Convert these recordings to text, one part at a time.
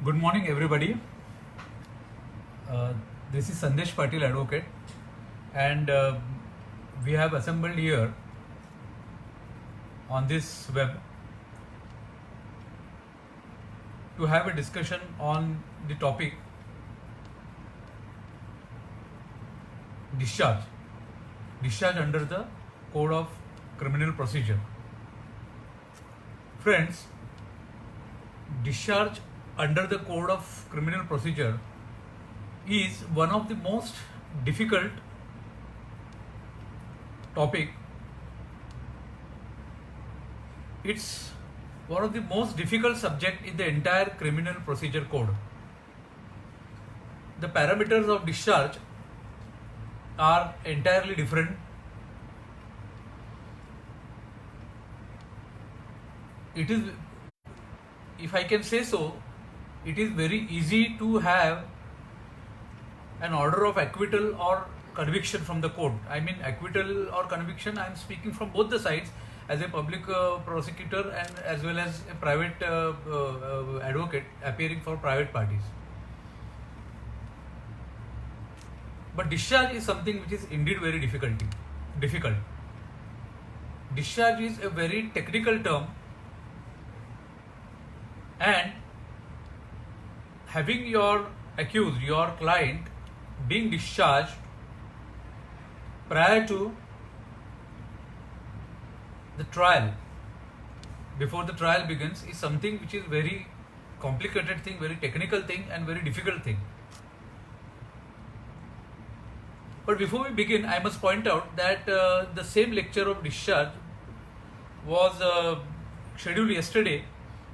Good morning, everybody. This is Sandesh Patil, advocate, and we have assembled here on this web to have a discussion on the topic discharge under the Code of Criminal Procedure. Friends, discharge under the Code of Criminal Procedure is one of the most difficult topic. It's one of the most difficult subject in the entire criminal procedure code. The parameters of discharge are entirely different. It is, if I can say so, it is very easy to have an order of acquittal or conviction from the court. I mean, acquittal or conviction, I am speaking from both the sides, as a public prosecutor and as well as a private advocate appearing for private parties. But discharge is something which is indeed very difficult. Discharge is a very technical term, and having your accused, your client, being discharged prior to the trial, before the trial begins, is something which is very complicated thing, very technical thing, and very difficult thing. But before we begin, I must point out that the same lecture of discharge was scheduled yesterday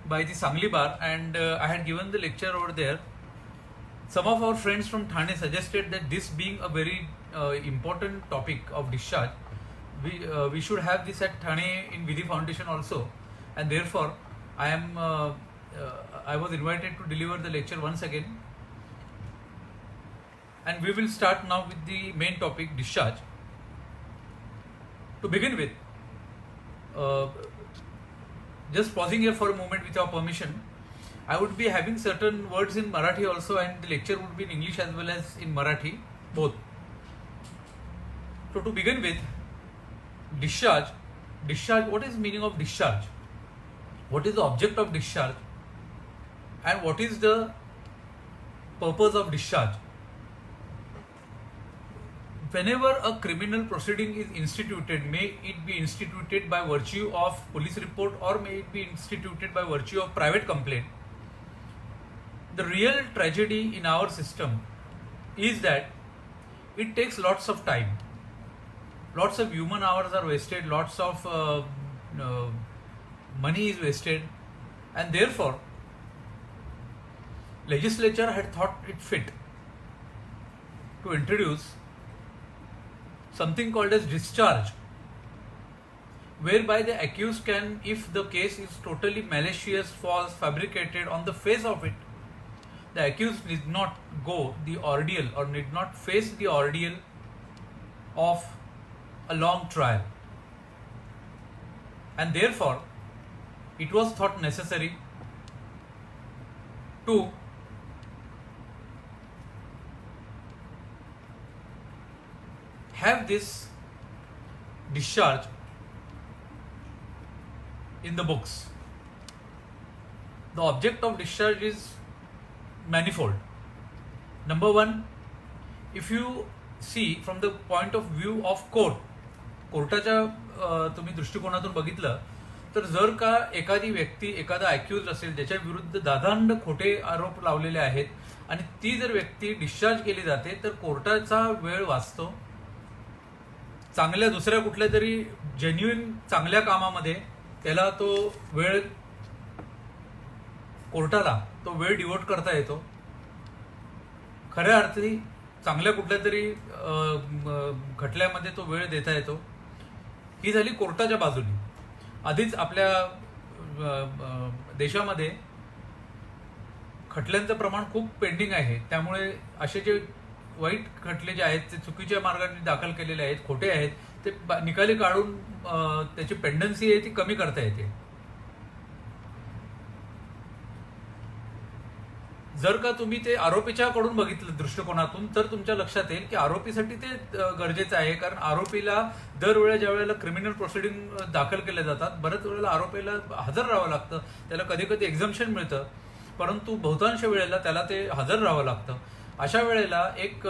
by the Sangli Bar, and I had given the lecture over there. Some of our friends from Thane suggested that this being a very important topic of discharge, we should have this at Thane in Vidhi Foundation also, and therefore I was invited to deliver the lecture once again. And we will start now with the main topic, discharge. To begin with, just pausing here for a moment with your permission, I would be having certain words in Marathi also, and the lecture would be in English as well as in Marathi, both. So to begin with, discharge, what is the meaning of discharge? What is the object of discharge? And what is the purpose of discharge? Whenever a criminal proceeding is instituted, may it be instituted by virtue of police report or may it be instituted by virtue of private complaint, the real tragedy in our system is that it takes lots of time. Lots of human hours are wasted, lots of money is wasted, and therefore legislature had thought it fit to introduce something called as discharge, whereby the accused can, if the case is totally malicious, false, fabricated on the face of it, the accused need not go the ordeal or need not face the ordeal of a long trial. And therefore, it was thought necessary to have this discharge in the books. The object of discharge is manifold. Number one, if you see from the point of view of कोर्टाच्या तुम्ही दृष्टिकोनातून बघितलं तर जर का एखादी व्यक्ती, एखादा अक्यूज असेल ज्याच्या विरुद्ध दादांड खोटे आरोप लावलेले आहेत आणि ती जर व्यक्ती डिस्चार्ज केली जाते तर कोर्टाचा वेळ वाचतो. चांगल्या दुसऱ्या कुठल्या तरी जेन्युइन चांगल्या कामामध्ये त्याला तो वेळ, कोर्टाला तो वेळ डिवोट करता येतो. खऱ्या अर्थी चांगल्या कुठल्या तरी खटल्यामध्ये तो वेळ देता येतो. ही झाली कोर्टाच्या बाजूने. आधीच आपल्या देशामध्ये खटल्यांचं प्रमाण खूप पेंडिंग आहे, त्यामुळे असे जे वाईट खटले जे आहेत ते चुकीच्या मार्गाने दाखल केलेले आहेत, खोटे आहेत, ते निकाली काढून त्याची पेंडन्सी आहे ती कमी करता येते. जर का तुम्ही ते आरोपीच्याकडून बघितलं दृष्टिकोनातून तर तुमच्या लक्षात येईल की आरोपीसाठी ते गरजेचं आहे, कारण आरोपीला दरवेळेला ज्या वेळेला क्रिमिनल प्रोसिडिंग दाखल केले जातात बऱ्याच वेळेला आरोपीला हजर राहावं लागतं. त्याला कधी कधी एक्झम्पशन मिळतं, परंतु बहुतांश वेळेला त्याला ते हजर राहावं लागतं. अशा वेळेला एक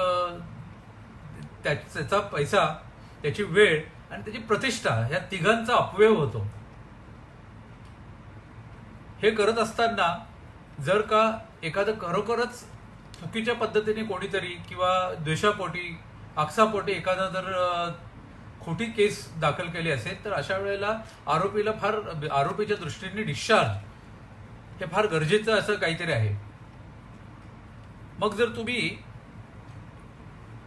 त्याचा पैसा, त्याची वेळ आणि त्याची प्रतिष्ठा या तिघांचा अपव्यय होतो. हे करत असताना जर का एखादं खरोखरच चुकीच्या पद्धतीने कोणीतरी किंवा द्वेषापोटी आक्षापोटी एखादा जर खोटी केस दाखल केली असेल तर अशा वेळेला आरोपीच्या दृष्टीने डिस्चार्ज हे फार गरजेचं असं काहीतरी आहे. मग जर तुम्ही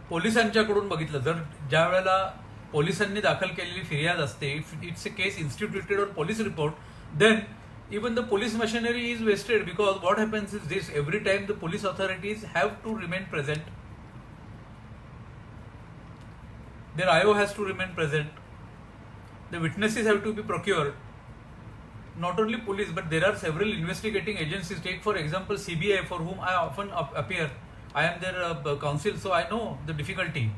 पोलिसांच्याकडून बघितलं, जर ज्या वेळेला पोलिसांनी दाखल केलेली फिर्याद असते, it's a case instituted or police report, then even the police machinery is wasted, because what happens is this: every time the police authorities have to remain present, their IO has to remain present, the witnesses have to be procured. Not only police, but there are several investigating agencies. Take for example CBI, for whom I often appear. I am their counsel, so I know the difficulty.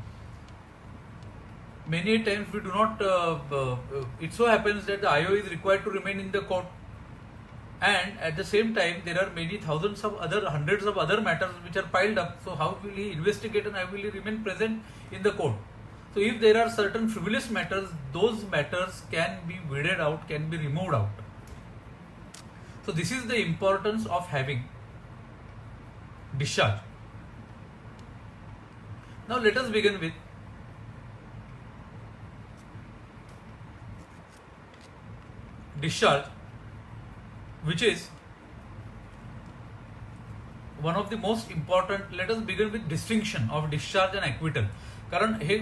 Many times we do not it so happens that the IO is required to remain in the court, and at the same time there are many hundreds of other matters which are piled up. So how will he investigate and how will he remain present in the court? So if there are certain frivolous matters, those matters can be weeded out, can be removed out. So this is the importance of having discharge. Now let us begin with discharge, which is one of the most important. Let us begin with distinction of discharge and acquittal. कारण हे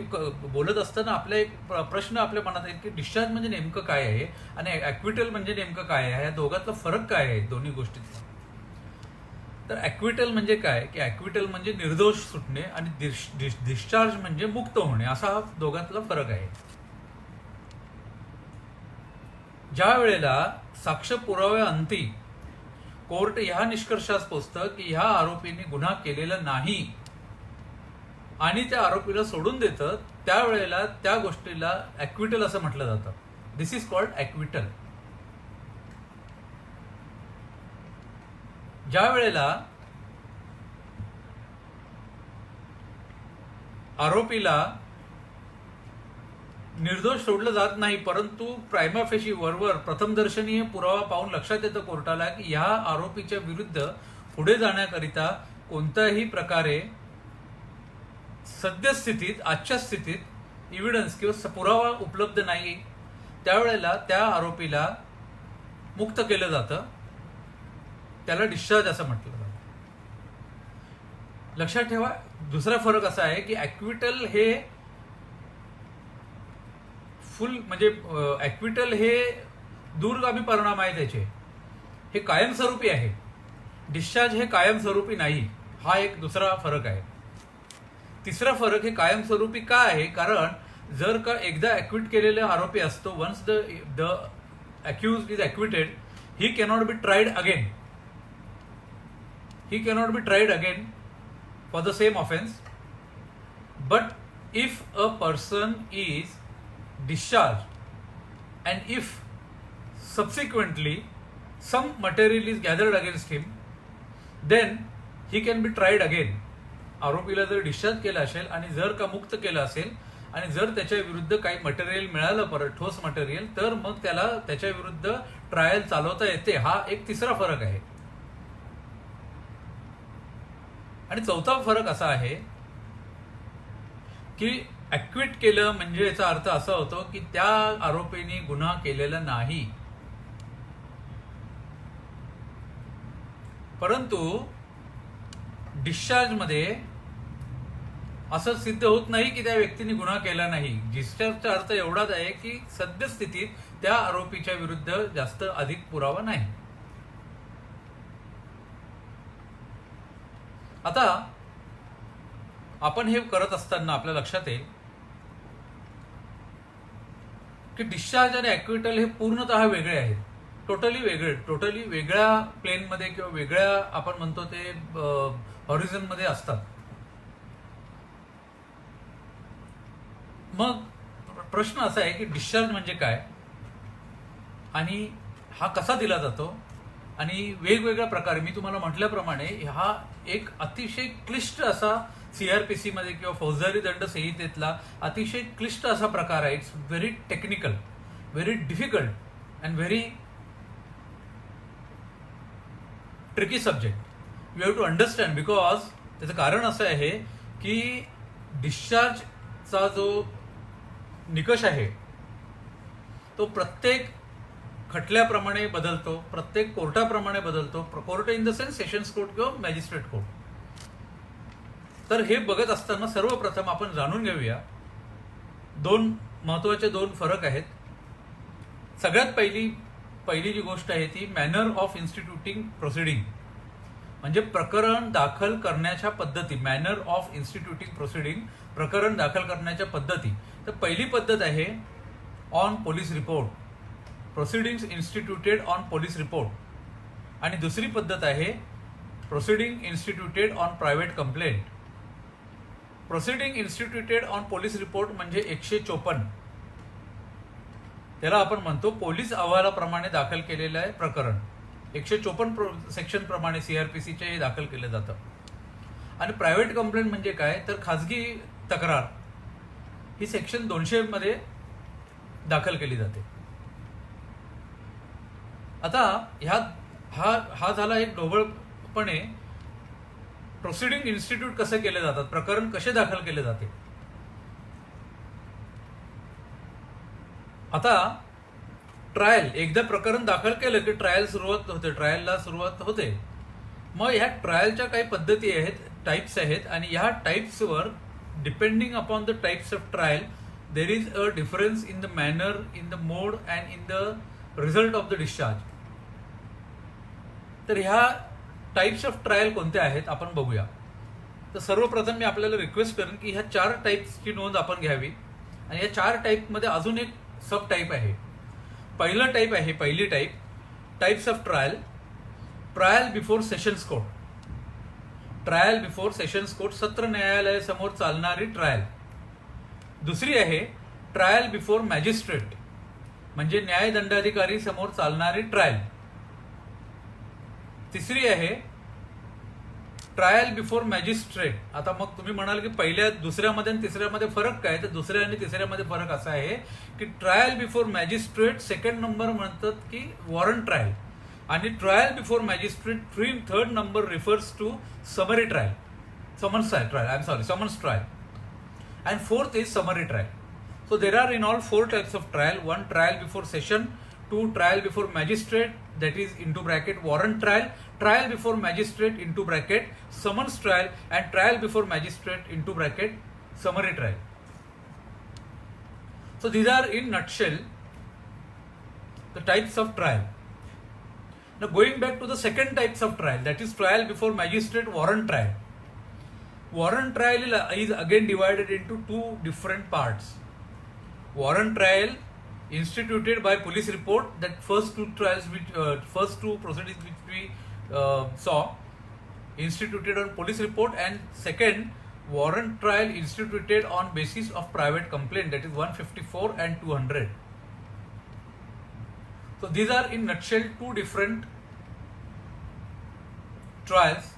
बोलत असताना आपला एक प्रश्न आपल्या मनात आहे की डिस्चार्ज म्हणजे नेमकं काय आहे आणि ॲक्विटल म्हणजे नेमकं काय आहे, या दोघातला फरक काय आहे दोन्ही गोष्टीतला. तर ॲक्विटल म्हणजे काय की ॲक्विटल म्हणजे निर्दोष सुटणे आणि डिस्चार्ज म्हणजे मुक्त होणे, असा हा दोघातला फरक आहे. ज्या वेळेला साक्ष पुराव्याअंती कोर्ट ह्या निष्कर्षास पोचतं की ह्या आरोपीने गुन्हा केलेला नाही आणि त्या आरोपीला सोडून देतं, त्यावेळेला त्या गोष्टीला ॲक्विटल असं म्हटलं जातं. दिस इज कॉल्ड ॲक्विटल. ज्या वेळेला आरोपीला निर्दोष सोडलं जात नाही, परंतु प्रायमा फेशी वरवर प्रथमदर्शनीय पुरावा पाहून लक्षात येतं कोर्टाला की ह्या आरोपीच्या विरुद्ध पुढे जाण्याकरिता कोणत्याही प्रकारे सद्यस्थितीत, आजच्या स्थितीत इव्हिडन्स किंवा पुरावा उपलब्ध नाही, त्यावेळेला त्या आरोपीला मुक्त केलं जातं. त्याला डिस्चार्ज असं म्हटलं जातं. लक्षात ठेवा, दुसरा फरक असा आहे की ॲक्विटल हे म्हणजे ॲक्विटल हे दूरगामी परिणाम आहे त्याचे, हे कायमस्वरूपी आहे. डिस्चार्ज हे कायमस्वरूपी नाही, हा एक दुसरा फरक आहे. तिसरा फरक हे कायमस्वरूपी का आहे, कारण जर का एकदा ॲक्विट केलेला आरोपी असतो, once the accused is acquitted, he cannot be tried again. He cannot be tried again for the same offense. But if a person is discharged and if subsequently some material is gathered against him, then he can be tried again. आरोपीला जर discharge केला असेल आणि जर का मुक्त केलं असेल आणि जर त्याच्या विरुद्ध काही मटेरियल मिळालं, परत ठोस मटेरियल, तर मग त्याला त्याच्या विरुद्ध ट्रायल चालवता येते. हा एक तिसरा फरक आहे. आणि चौथा फरक असा आहे की ॲक्विट केलं म्हणजे याचा अर्थ असा होतो की त्या आरोपीने गुन्हा केलेला नाही, परंतु डिस्चार्ज मध्ये असं सिद्ध होत नाही की त्या व्यक्तीने गुन्हा केला नाही. डिस्चार्जचा अर्थ एवढाच आहे की सद्यस्थितीत त्या आरोपीच्या विरुद्ध जास्त अधिक पुरावा नाही. आता आपण हे करत असताना आपल्या लक्षात येईल की डिस्चार्ज आणि ॲक्विटल हे पूर्णतः वेगळे आहेत. टोटली वेगळ्या प्लेनमध्ये किंवा वेगळ्या आपण म्हणतो ते हॉरिझनमध्ये असतात. मग प्रश्न असा आहे की डिस्चार्ज म्हणजे काय आणि हा कसा दिला जातो आणि वेगवेगळ्या प्रकारे मी तुम्हाला म्हटल्याप्रमाणे हा एक अतिशय क्लिष्ट असा CRPC मध्ये किंवा फौजदारी दंड संहितेतला अतिशय क्लिष्ट असा प्रकार आहे. It's very technical, very difficult and very tricky subject. You have to understand because त्याचं कारण असं आहे की डिस्चार्जचा जो निकष आहे तो प्रत्येक खटल्याप्रमाणे बदलतो, प्रत्येक कोर्टाप्रमाणे बदलतो. Court in the sense sessions court किंवा मॅजिस्ट्रेट कोर्ट. तर हे बघत असताना सर्वप्रथम आपण जाणून घेऊया महत्वाचे दोन फरक आहेत. सगळ्यात पहिली जी गोष्ट आहे ती मॅनर ऑफ इन्स्टिट्यूटिंग प्रोसिडिंग, म्हणजे प्रकरण दाखल करण्याच्या पद्धती. मॅनर ऑफ इन्स्टिट्यूटिंग प्रोसिडिंग, प्रकरण दाखल करण्याच्या पद्धती. तर पहिली पद्धत आहे on police report, proceedings instituted on police report. आणि दुसरी पद्धत आहे proceeding instituted on private complaint. Proceeding instituted on police report म्हणजे 154, त्याला आपण म्हणतो पोलीस अहवालाप्रमाणे दाखल केलेलं आहे प्रकरण. 154 सेक्शन प्रमाणे CRPCचे हे दाखल केलं जातं. आणि प्रायव्हेट कंप्लेंट म्हणजे काय तर खाजगी तक्रार ही सेक्शन 200 मध्ये दाखल केली जाते. आता हा झाला एक ढोबळपणे प्रोसिडिंग इन्स्टिट्यूट कसे केले जातात, प्रकरण कसे दाखल केले जाते. आता ट्रायल, एकदा प्रकरण दाखल केलं की ट्रायलला सुरुवात होते. मग ह्या ट्रायलच्या काही पद्धती आहेत, टाइप्स आहेत आणि ह्या टाइप्सवर depending upon the types of trial there is a difference in the manner, in the mode and in the result of the discharge. तर ह्या टाइप्स ऑफ ट्रायल कोणत्या आहेत आपण बघूया. तर सर्वप्रथम मी आपल्याला रिक्वेस्ट करेन की ह्या 4 टाइप्सची नोंद आपण घ्यावी. आणि या 4 टाइपमध्ये अजून एक सब टाइप आहे. पहिली type types of trial before sessions court. Trial before sessions court, सत्र न्यायालयासमोर चालणारी ट्रायल. दुसरी आहे ट्रायल बिफोर मॅजिस्ट्रेट, म्हणजे न्यायदंडाधिकारी समोर चालणारी ट्रायल. तिसरी आहे ट्रायल बिफोर मॅजिस्ट्रेट. आता मग तुम्ही म्हणाल की दुसऱ्यामध्ये आणि तिसऱ्यामध्ये फरक काय, तर दुसऱ्या आणि तिसऱ्यामध्ये फरक असा आहे की trial before magistrate second number म्हणतात की वॉरंट ट्रायल, आणि trial before magistrate third number refers to summary trial, summons trial, and fourth is summary trial. So there are in all 4 types of trial. 1 trial before session, 2 trial before magistrate, that is into bracket warrant trial, trial before magistrate into bracket summons trial, and trial before magistrate into bracket summary trial. So these are in nutshell the types of trial. Now going back to the second types of trial, that is trial before magistrate, warrant trial. Warrant trial is again divided into 2 different parts. Warrant trial instituted by police report, that first 2 proceedings which we saw, instituted on police report, and second warrant trial instituted on basis of private complaint, that is 154 and 200. So these are in nutshell 2 different trials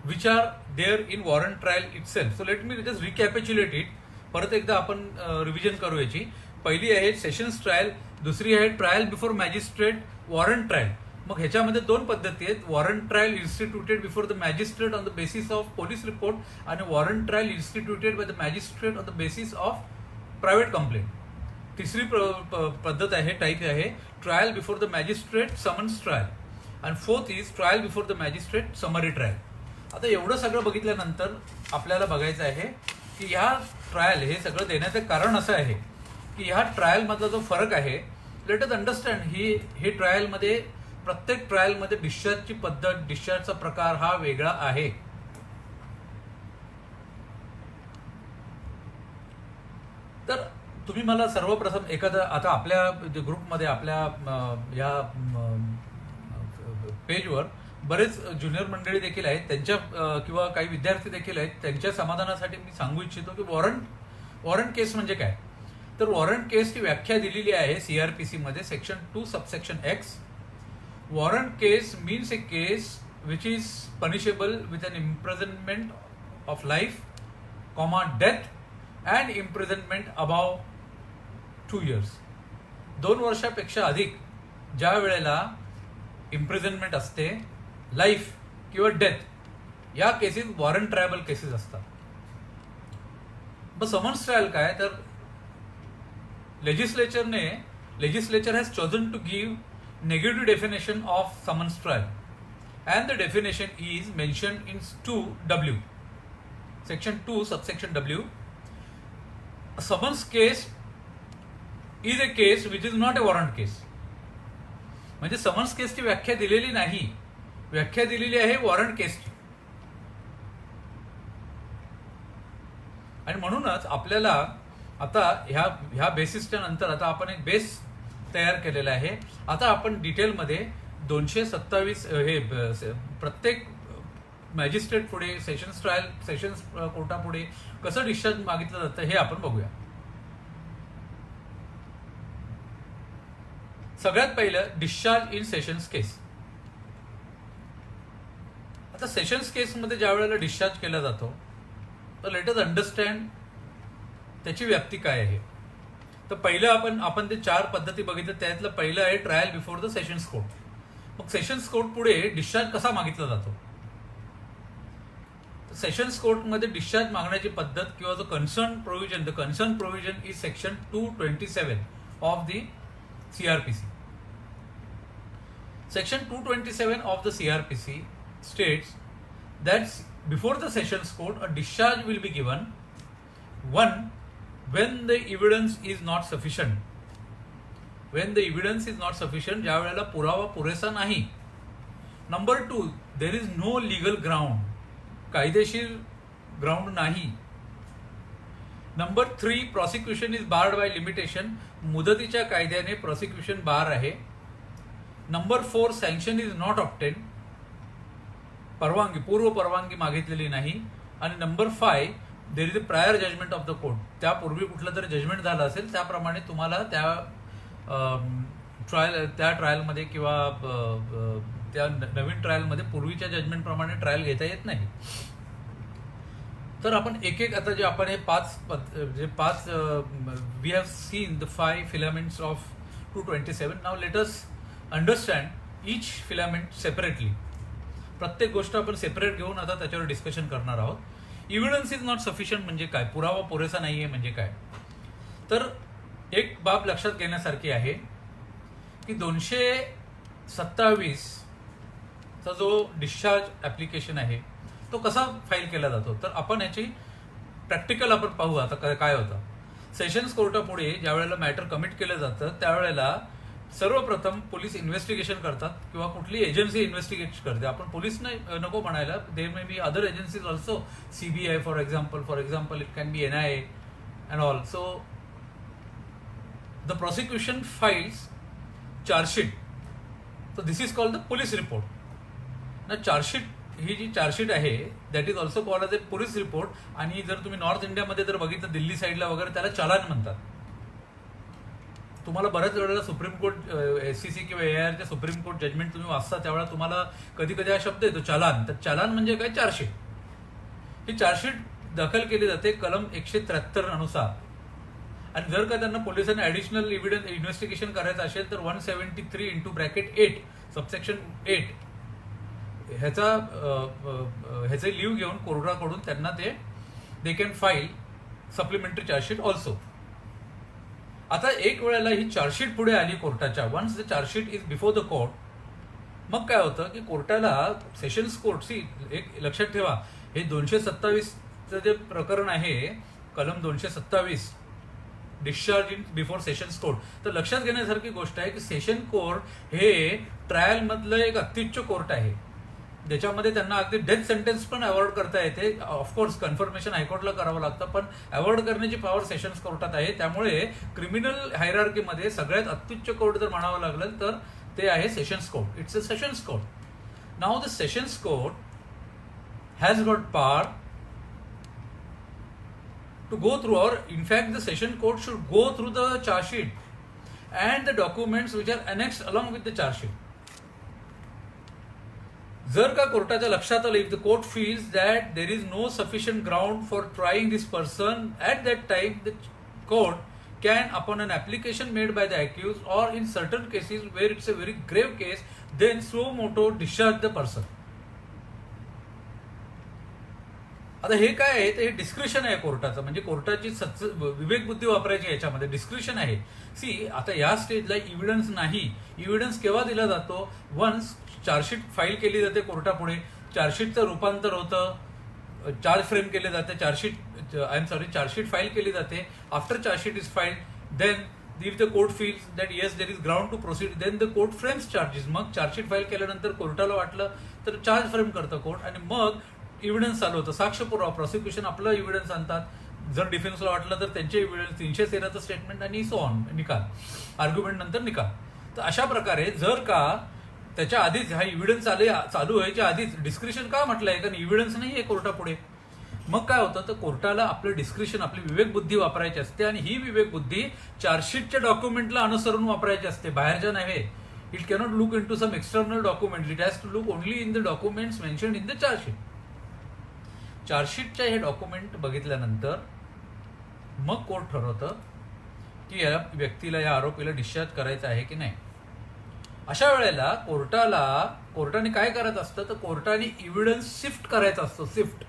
which are there in warrant trial itself. So let me just recapitulate it. परत एकदा आपण revision करू याची. पहिली आहे sessions trial, दुसरी आहे trial before magistrate, warrant trial. मग ह्याच्यामध्ये 2 पद्धती आहेत. Warrant trial instituted before the magistrate on the basis of police report, आणि warrant trial instituted by the magistrate on the basis of private complaint. तिसरी पद्धत आहे, टाईप आहे trial before the magistrate, summons trial, आणि fourth is trial before the magistrate, summary trial. आता एवढं सगळं बघितल्यानंतर आपल्याला बघायचं आहे की ह्या ट्रायल, हे सगळं देण्याचं कारण असं आहे की ह्या ट्रायलमधला जो फरक आहे, लेट अस अंडरस्टँड, हे ट्रायलमध्ये प्रत्येक ट्रायलमध्ये डिस्चार्जची पद्धत, डिस्चार्जचा प्रकार हा वेगळा आहे. तर तुम्ही मला सर्वप्रथम एखादा आता आपल्या ग्रुपमध्ये आपल्या या पेजवर बरेच ज्युनियर मंडळी देखील आहेत, त्यांच्या किंवा काही विद्यार्थी देखील आहेत, त्यांच्या समाधानासाठी मी सांगू इच्छितो की वॉरंट केस म्हणजे काय. तर वॉरंट केसची व्याख्या दिलेली आहे CRPC मध्ये section 2 subsection X. Warrant case means A case which is punishable with an imprisonment of life, death and imprisonment above 2 years. 2 वर्षापेक्षा अधिक ज्या वेळेला इम्प्रिझनमेंट असते, लाईफ किंवा डेथ, या केसेस वॉरंट ट्रायबल केसेस असतात. मग समन्स ट्रायल काय, तर legislature has chosen to give negative definition of summons trial. And the definition is mentioned in 2W, section 2 subsection W. A summons case is a case which is not a warrant case. म्हणजे summons केसची व्याख्या दिलेली नाही, व्याख्या दिलेली आहे warrant केसची. आणि म्हणूनच आपल्याला आता ह्या बेसिसच्या नंतर आता आपण एक बेस तयार केलेला आहे. आता आपण डिटेलमध्ये 227 हे प्रत्येक मॅजिस्ट्रेट पुढे, सेशन्स कोर्टापुढे कसं डिस्चार्ज मागितलं जातं हे आपण बघूया. सगळ्यात पहिलं डिस्चार्ज इन सेशन्स केस. आता सेशन्स केसमध्ये ज्या वेळेला डिस्चार्ज केला जातो तर लेट अस अंडरस्टँड त्याची व्याप्ती काय आहे. तर पहिलं आपण ते 4 पद्धती बघितलं, त्यातलं पहिलं आहे trial before the sessions court. मग सेशन्स कोर्ट पुढे डिस्चार्ज कसा मागितला जातो. सेशन्स कोर्टमध्ये डिस्चार्ज मागण्याची पद्धत किंवा जो concern provision is section 227 of the CRPC. Section 227 of the CRPC states that before the sessions court a discharge will be given, one, when the evidence is not sufficient. When the evidence is not sufficient, ज्या वेळेला पुरावा पुरेसा नाही. Number 2, there is no legal ground, कायदेशीर ground नाही. Number 3, prosecution is barred by limitation, मुदतीच्या कायद्याने prosecution बार आहे. Number 4, sanction is not obtained, पूर्व परवानगी मागितलेली नाही. आणि number 5, there is a prior judgment of the court, त्यापूर्वी कुठलं तरी जजमेंट झालं असेल त्याप्रमाणे तुम्हाला त्या ट्रायलमध्ये किंवा त्या नवीन ट्रायलमध्ये पूर्वीच्या जजमेंटप्रमाणे ट्रायल घेता येत नाही. तर आपण एक एक आता जे आपण हे 5 we have seen the 5 filaments of 227. Now let us understand each filament separately. प्रत्येक गोष्ट आपण सेपरेट घेऊन आता त्याच्यावर डिस्कशन करणार आहोत. एव्हिडन्स इज नॉट सफिशियंट म्हणजे काय, पुरावा पुरेसा नाहीये म्हणजे काय. तर एक बाब लक्षात घेण्यासारखी आहे की 227 चा जो डिस्चार्ज ऍप्लिकेशन आहे तो कसा फाईल केला जातो. तर आपण याची प्रॅक्टिकल आपण पाहू आता काय होतं. सेशन्स कोर्टापुढे ज्या वेळेला मॅटर कमिट केलं जातं त्यावेळेला सर्वप्रथम पोलीस इन्व्हेस्टिगेशन करतात किंवा कुठली एजन्सी इन्व्हेस्टिगेट करते. आपण पोलीस नको म्हणायला, there may be other agencies also, CBI for example it can be NIA and all. So the prosecution files charge sheet, so this is called the police report. Now charge sheet he G charge sheet आहे that is also called as a police report. आणि जर तुम्ही north इंडियामध्ये जर बघितलं दिल्ली साईडला वगैरे त्याला चालान म्हणतात. तुम्हाला बऱ्याच वेळेला सुप्रीम कोर्ट SCC किंवा AIRच्या सुप्रीम कोर्ट जजमेंट तुम्ही वाचता त्यावेळेला तुम्हाला कधी कधी हा शब्द येतो चालान. तर चालान म्हणजे काय, चार्जशीट. ही चार्जशीट दाखल केली जाते कलम 173 अनुसार. आणि जर का त्यांना पोलिसांनी ऍडिशनल एव्हिडन्स इन्व्हेस्टिगेशन करायचं असेल तर 173(8) सबसेक्शन 8 ह्याचे लिव्ह घेऊन कोर्टाकडून त्यांना they can file supplementary chargesheet also. आता एक वेळेला ही चार्जशीट पुढे आली कोर्टाच्या, once the chargesheet is before the court, मग काय होतं की कोर्टाला सेशन्स कोर्टची एक लक्षात ठेवा, हे 227चं जे प्रकरण आहे कलम 227 discharge in before sessions court, तर लक्षात घेण्यासारखी गोष्ट आहे की सेशन कोर्ट हे ट्रायल मधलं एक अत्युच्च कोर्ट आहे. ज्याच्यामध्ये त्यांना अगदी डेथ सेंटेन्स पण अवॉर्ड करता येते. ऑफकोर्स कन्फर्मेशन हायकोर्टला करावं लागतं, पण अवॉर्ड करण्याची पॉवर सेशन्स कोर्टात आहे. त्यामुळे क्रिमिनल हायरार्कीमध्ये सगळ्यात अत्युच्च कोर्ट जर म्हणावं लागलं तर ते आहे sessions court. It's a sessions court. Now the sessions court has got power to go through, or in fact the session court should go through the charge sheet and the documents which are annexed along with the charge sheet. जर का कोर्टाच्या लक्षात आलं, if the court feels that there is no sufficient ground for trying this person, at that time the court can, upon an application made by the accused, or in certain cases where it's a very grave case, then suo motu discharge the person. आता हे काय आहे, तर हे discretion आहे कोर्टाचं, म्हणजे कोर्टाची विवेक बुद्धी वापरायची याच्यामध्ये डिस्क्रिशन आहे. सी, आता या स्टेजला इव्हिडन्स नाही. इव्हिडन्स केव्हा दिला जातो? वन्स चार्जशीट फाईल केली जाते कोर्टापुढे, चार्जशीटचं रूपांतर होतं, चार्ज फ्रेम केले जाते, चार्जशीट फाईल केली जाते. After chargesheet is filed, then if the court feels that yes there is ground to proceed, then the court frames charges. मग चार्जशीट फाईल केल्यानंतर कोर्टाला वाटलं तर चार्ज फ्रेम करतं कोर्ट, आणि मग इव्हिडन्स चालू होतं, साक्ष पुरावा. प्रॉसिक्युशन आपलं इव्हिडन्स आणतात, जर डिफेन्सला वाटलं तर त्यांचे इव्हिडन्स, 313चं स्टेटमेंट आणि सो ऑन, निकाल, आर्ग्युमेंट नंतर निकाल. तर अशा प्रकारे जर का त्याच्या आधीच हा इव्हिडन्स चालू व्हायच्या आधीच डिस्क्रिशन का म्हटलंय, कारण इव्हिडन्स नाही आहे कोर्टापुढे, मग काय होतं, तर कोर्टाला आपलं डिस्क्रिशन, आपली विवेक बुद्धी वापरायची असते, आणि ही विवेक बुद्धी चार्जशीटच्या डॉक्युमेंटला अनुसरून वापरायची असते, बाहेरच्या नव्हे. It cannot look into some external document, it has to look only in the documents mentioned in the chargesheet. चार्जशीटच्या हे डॉक्युमेंट बघितल्यानंतर मग कोर्ट ठरवतं की या व्यक्तीला, या आरोपीला डिस्चार्ज करायचं आहे की नाही. अशा वेळेला कोर्टाने काय करत असतं, तर कोर्टाने इव्हिडन्स सिफ्ट करायचा असतो, sift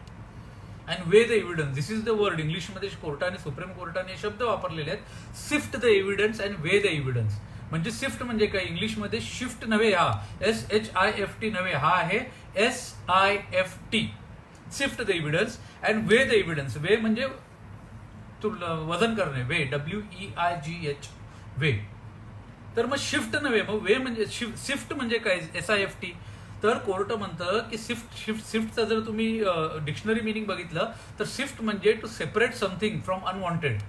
and weigh the evidence. This is the word. इंग्लिशमध्ये कोर्टाने, सुप्रीम कोर्टाने शब्द वापरलेले आहेत, sift the evidence and weigh the evidence. म्हणजे सिफ्ट म्हणजे काय, इंग्लिशमध्ये शिफ्ट नव्हे, हा SHIFT नव्हे, हा आहे SIFT. Sift the evidence and weigh the evidence. Weigh म्हणजे वजन करणे, वे, WEIGH, वे. तर मग शिफ्ट नव्हे, मग वे म्हणजे सिफ्ट म्हणजे काय, SIFT. तर कोर्ट म्हणतं की सिफ्टचा जर तुम्ही डिक्शनरी मिनिंग बघितलं तर सिफ्ट म्हणजे to separate something from unwanted.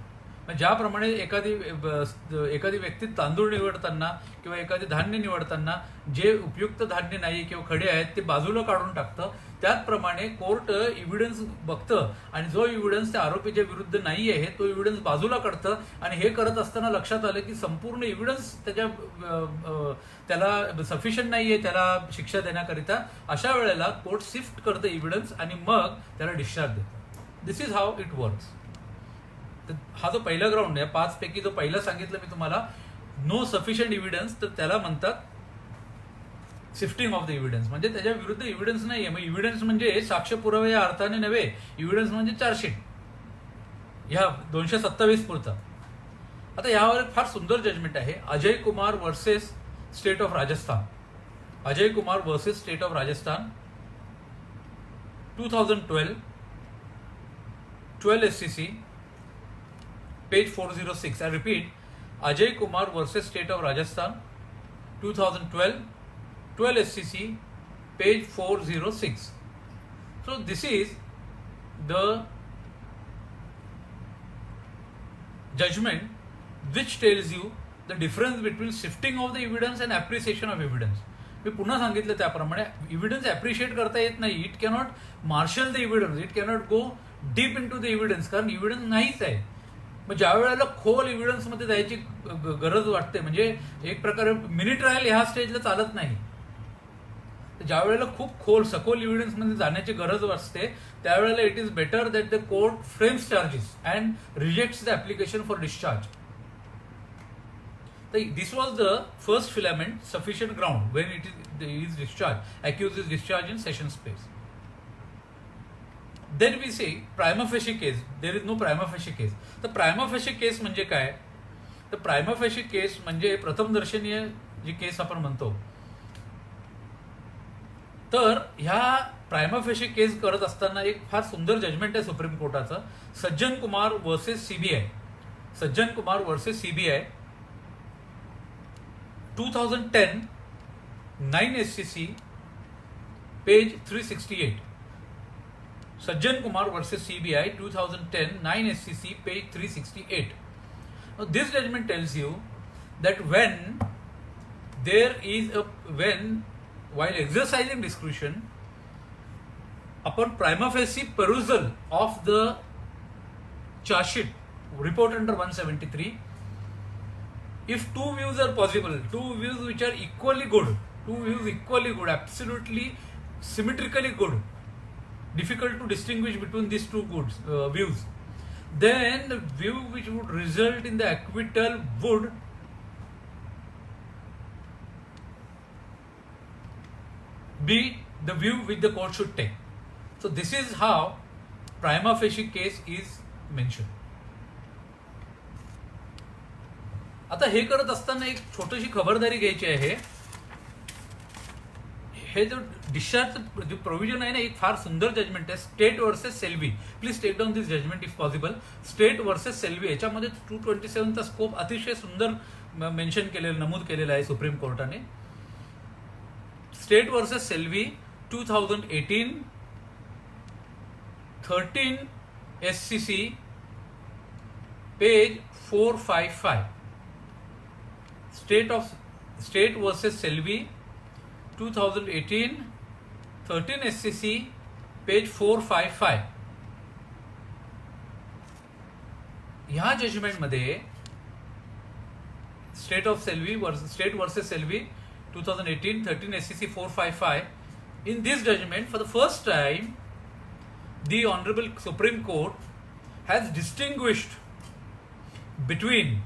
ज्याप्रमाणे एखादी व्यक्ती तांदूळ निवडताना किंवा एखादी धान्य निवडताना जे उपयुक्त धान्य नाही किंवा खडे आहेत ते बाजूला काढून टाकतं, त्याचप्रमाणे कोर्ट इव्हिडन्स बघतं आणि जो इव्हिडन्स त्या आरोपीच्या विरुद्ध नाही आहे तो इव्हिडन्स बाजूला काढतं. आणि हे करत असताना लक्षात आलं की संपूर्ण इव्हिडन्स त्याला सफिशियंट नाही आहे त्याला शिक्षा देण्याकरिता. अशा वेळेला कोर्ट शिफ्ट करतं इव्हिडन्स आणि मग त्याला डिस्चार्ज देतं. दिस इज हाऊ इट वर्क्स. हा जो पहिला ग्राउंड आहे, 5 पैकी जो पहिला सांगितलं मी तुम्हाला, नो सफिशियंट इव्हिडन्स, तर त्याला म्हणतात शिफ्टिंग ऑफ द इव्हिडन्स. म्हणजे त्याच्या विरुद्ध इव्हिडन्स नाहीये. मग इव्हिडन्स म्हणजे साक्ष पुरावे या अर्थाने नव्हे, इव्हिडन्स म्हणजे चार्जशीट ह्या 227 पुरता. आता यावर एक फार सुंदर जजमेंट आहे, Ajay Kumar versus state of Rajasthan. Ajay Kumar versus state of Rajasthan, 2012, 12 SCC, page 406. I repeat, Ajay Kumar versus State of Rajasthan, 2012, 12 SCC, page 406. So this is the judgment which tells you the difference between shifting of the evidence and appreciation of evidence. मी पुन्हा सांगितलं त्याप्रमाणे evidence appreciate करता येत नाही. It cannot marshal the evidence, it cannot go deep into the evidence, कारण evidence नाहीच आहे. मग ज्या वेळेला खोल एव्हिडन्समध्ये जायची गरज वाटते, म्हणजे एक प्रकारे मिनी ट्रायल ह्या स्टेजला चालत नाही. ज्या वेळेला खूप खोल सखोल एव्हिडन्समध्ये जाण्याची गरज वाटते त्यावेळेला it is better that the court frames charges and rejects the application for discharge. This was the first filament sufficient ground when it is discharged, accused is discharged in session space. Then we say prima facie case. There is no prima facie case. तर prima facie case म्हणजे काय? तर prima facie case म्हणजे प्रथमदर्शनीय जी केस आपण म्हणतो. तर ह्या प्रायमा facie केस करत असताना एक फार सुंदर जजमेंट आहे supreme कोर्टाचं, Sajjan Kumar versus CBI. Sajjan Kumar versus CBI, 2010, 9 SCC, page 368. Sajjan Kumar versus CBI 2010 9 SCC page 368. Now this judgment tells you that when while exercising discretion upon prima facie perusal of the charge sheet report under 173, if two views are possible, two views which are equally good, absolutely symmetrically good, difficult to distinguish between these two views, then the view which would result in the acquittal would be the view which the court should take. So this is how prima facie case is mentioned. आता हे करत असताना एक छोटीशी खबरदारी घ्यायची आहे. हे जो डिस्चार्ज जो प्रोव्हिजन आहे ना, एक फार सुंदर जजमेंट आहे, state versus Selvi. Please take down this judgment if possible. State versus Selvi याच्यामध्ये 227 चा स्कोप अतिशय सुंदर मेन्शन केलेला, नमूद केलेला आहे सुप्रीम कोर्टाने. State versus Selvi 2018 13 SCC page 455. State versus Selvi 2018 13 SCC page 455. ह्या जजमेंट मध्ये state versus Selvi 2018 13 SCC 455. In this judgment, for the first time, the Honorable Supreme Court has distinguished between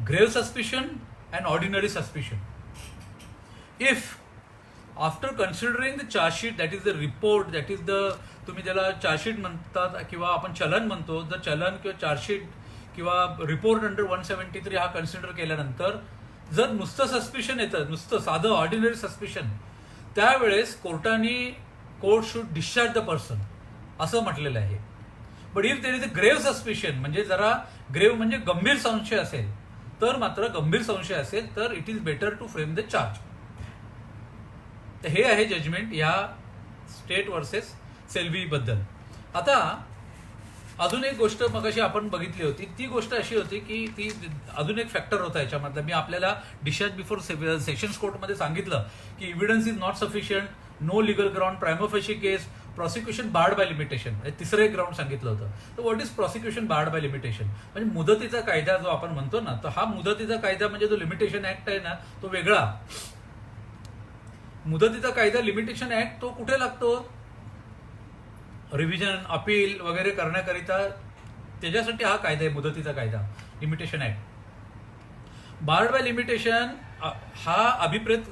grave suspicion and ordinary suspicion. If after considering the charge sheet, that is the report, that is the, तुम्ही ज्याला charge sheet म्हणतात किंवा आपण चलन म्हणतो, जर चलन किंवा चार्ज शीट किंवा रिपोर्ट अंडर 173 हा कन्सिडर केल्यानंतर जर नुसतं सस्पिशन येतं, नुसतं साधं ऑर्डिनरी सस्पिशन, त्यावेळेस court should discharge the person असं म्हटलेलं आहे. But if there is a grave suspicion, म्हणजे जरा ग्रेव्ह म्हणजे गंभीर संशय असेल, तर it is better to frame the charge. तर हे आहे जजमेंट या स्टेट वर्सेस सेल्वी बद्दल. आता अजून एक गोष्ट मगाशी आपण बघितली होती, ती गोष्ट अशी होती की ती अजून एक फॅक्टर होता याच्यामधला. मी आपल्याला डिस्चार्ज बिफोर सेशन्स कोर्टमध्ये सांगितलं की evidence is not sufficient, no legal ground, prima facie case, prosecution barred by limitation, हे तिसरं एक ग्राउंड सांगितलं होतं. तर what is prosecution barred by limitation? म्हणजे मुदतीचा कायदा जो आपण म्हणतो ना, तर हा मुदतीचा कायदा म्हणजे जो लिमिटेशन ऍक्ट आहे ना, तो वेगळा. मुदतीचा कायदा लिमिटेशन ऍक्ट तो कुठे लागतो? रिव्हिजन, अपील वगैरे करण्याकरिता, त्याच्यासाठी हा कायदा आहे मुदतीचा कायदा, limitation act. Bard by limitation हा अभिप्रेत,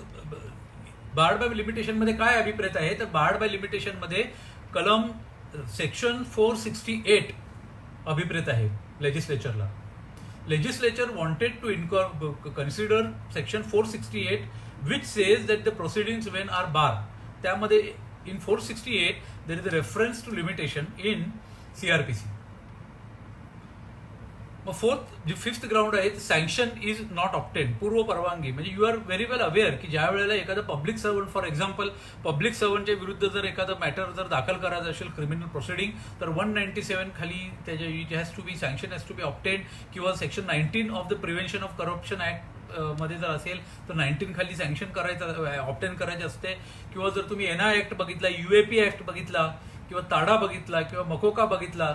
बार्ड बाय लिमिटेशन मध्ये काय अभिप्रेत आहे? तर बार्ड बाय लिमिटेशन मध्ये कलम सेक्शन 468 अभिप्रेत आहे लेजिस्लेचरला. Legislature wanted to consider section 468 which says that the proceedings when are bar. त्यामध्ये in 468 there is a reference to limitation in CRPC. मग फिफ्थ ग्राउंड आहे, सँक्शन इज नॉट ऑब्टेन, पूर्व परवानगी. म्हणजे you are very well aware की ज्या वेळेला एखादा public servant, for example public सर्वंटच्या विरुद्ध जर एखादा मॅटर जर दाखल करायचं असेल क्रिमिनल प्रोसिडिंग, तर 197 खाली त्याच्या it has to be, sanction has to be obtain. किंवा section 19 of the prevention of corruption act मध्ये जर असेल तर 19 खाली सँक्शन करायचं, ऑब्टेन करायचे असते. किंवा जर तुम्ही एनआय ऍक्ट बघितला, UAP ऍक्ट बघितला, किंवा ताडा बघितला, किंवा मकोका बघितला,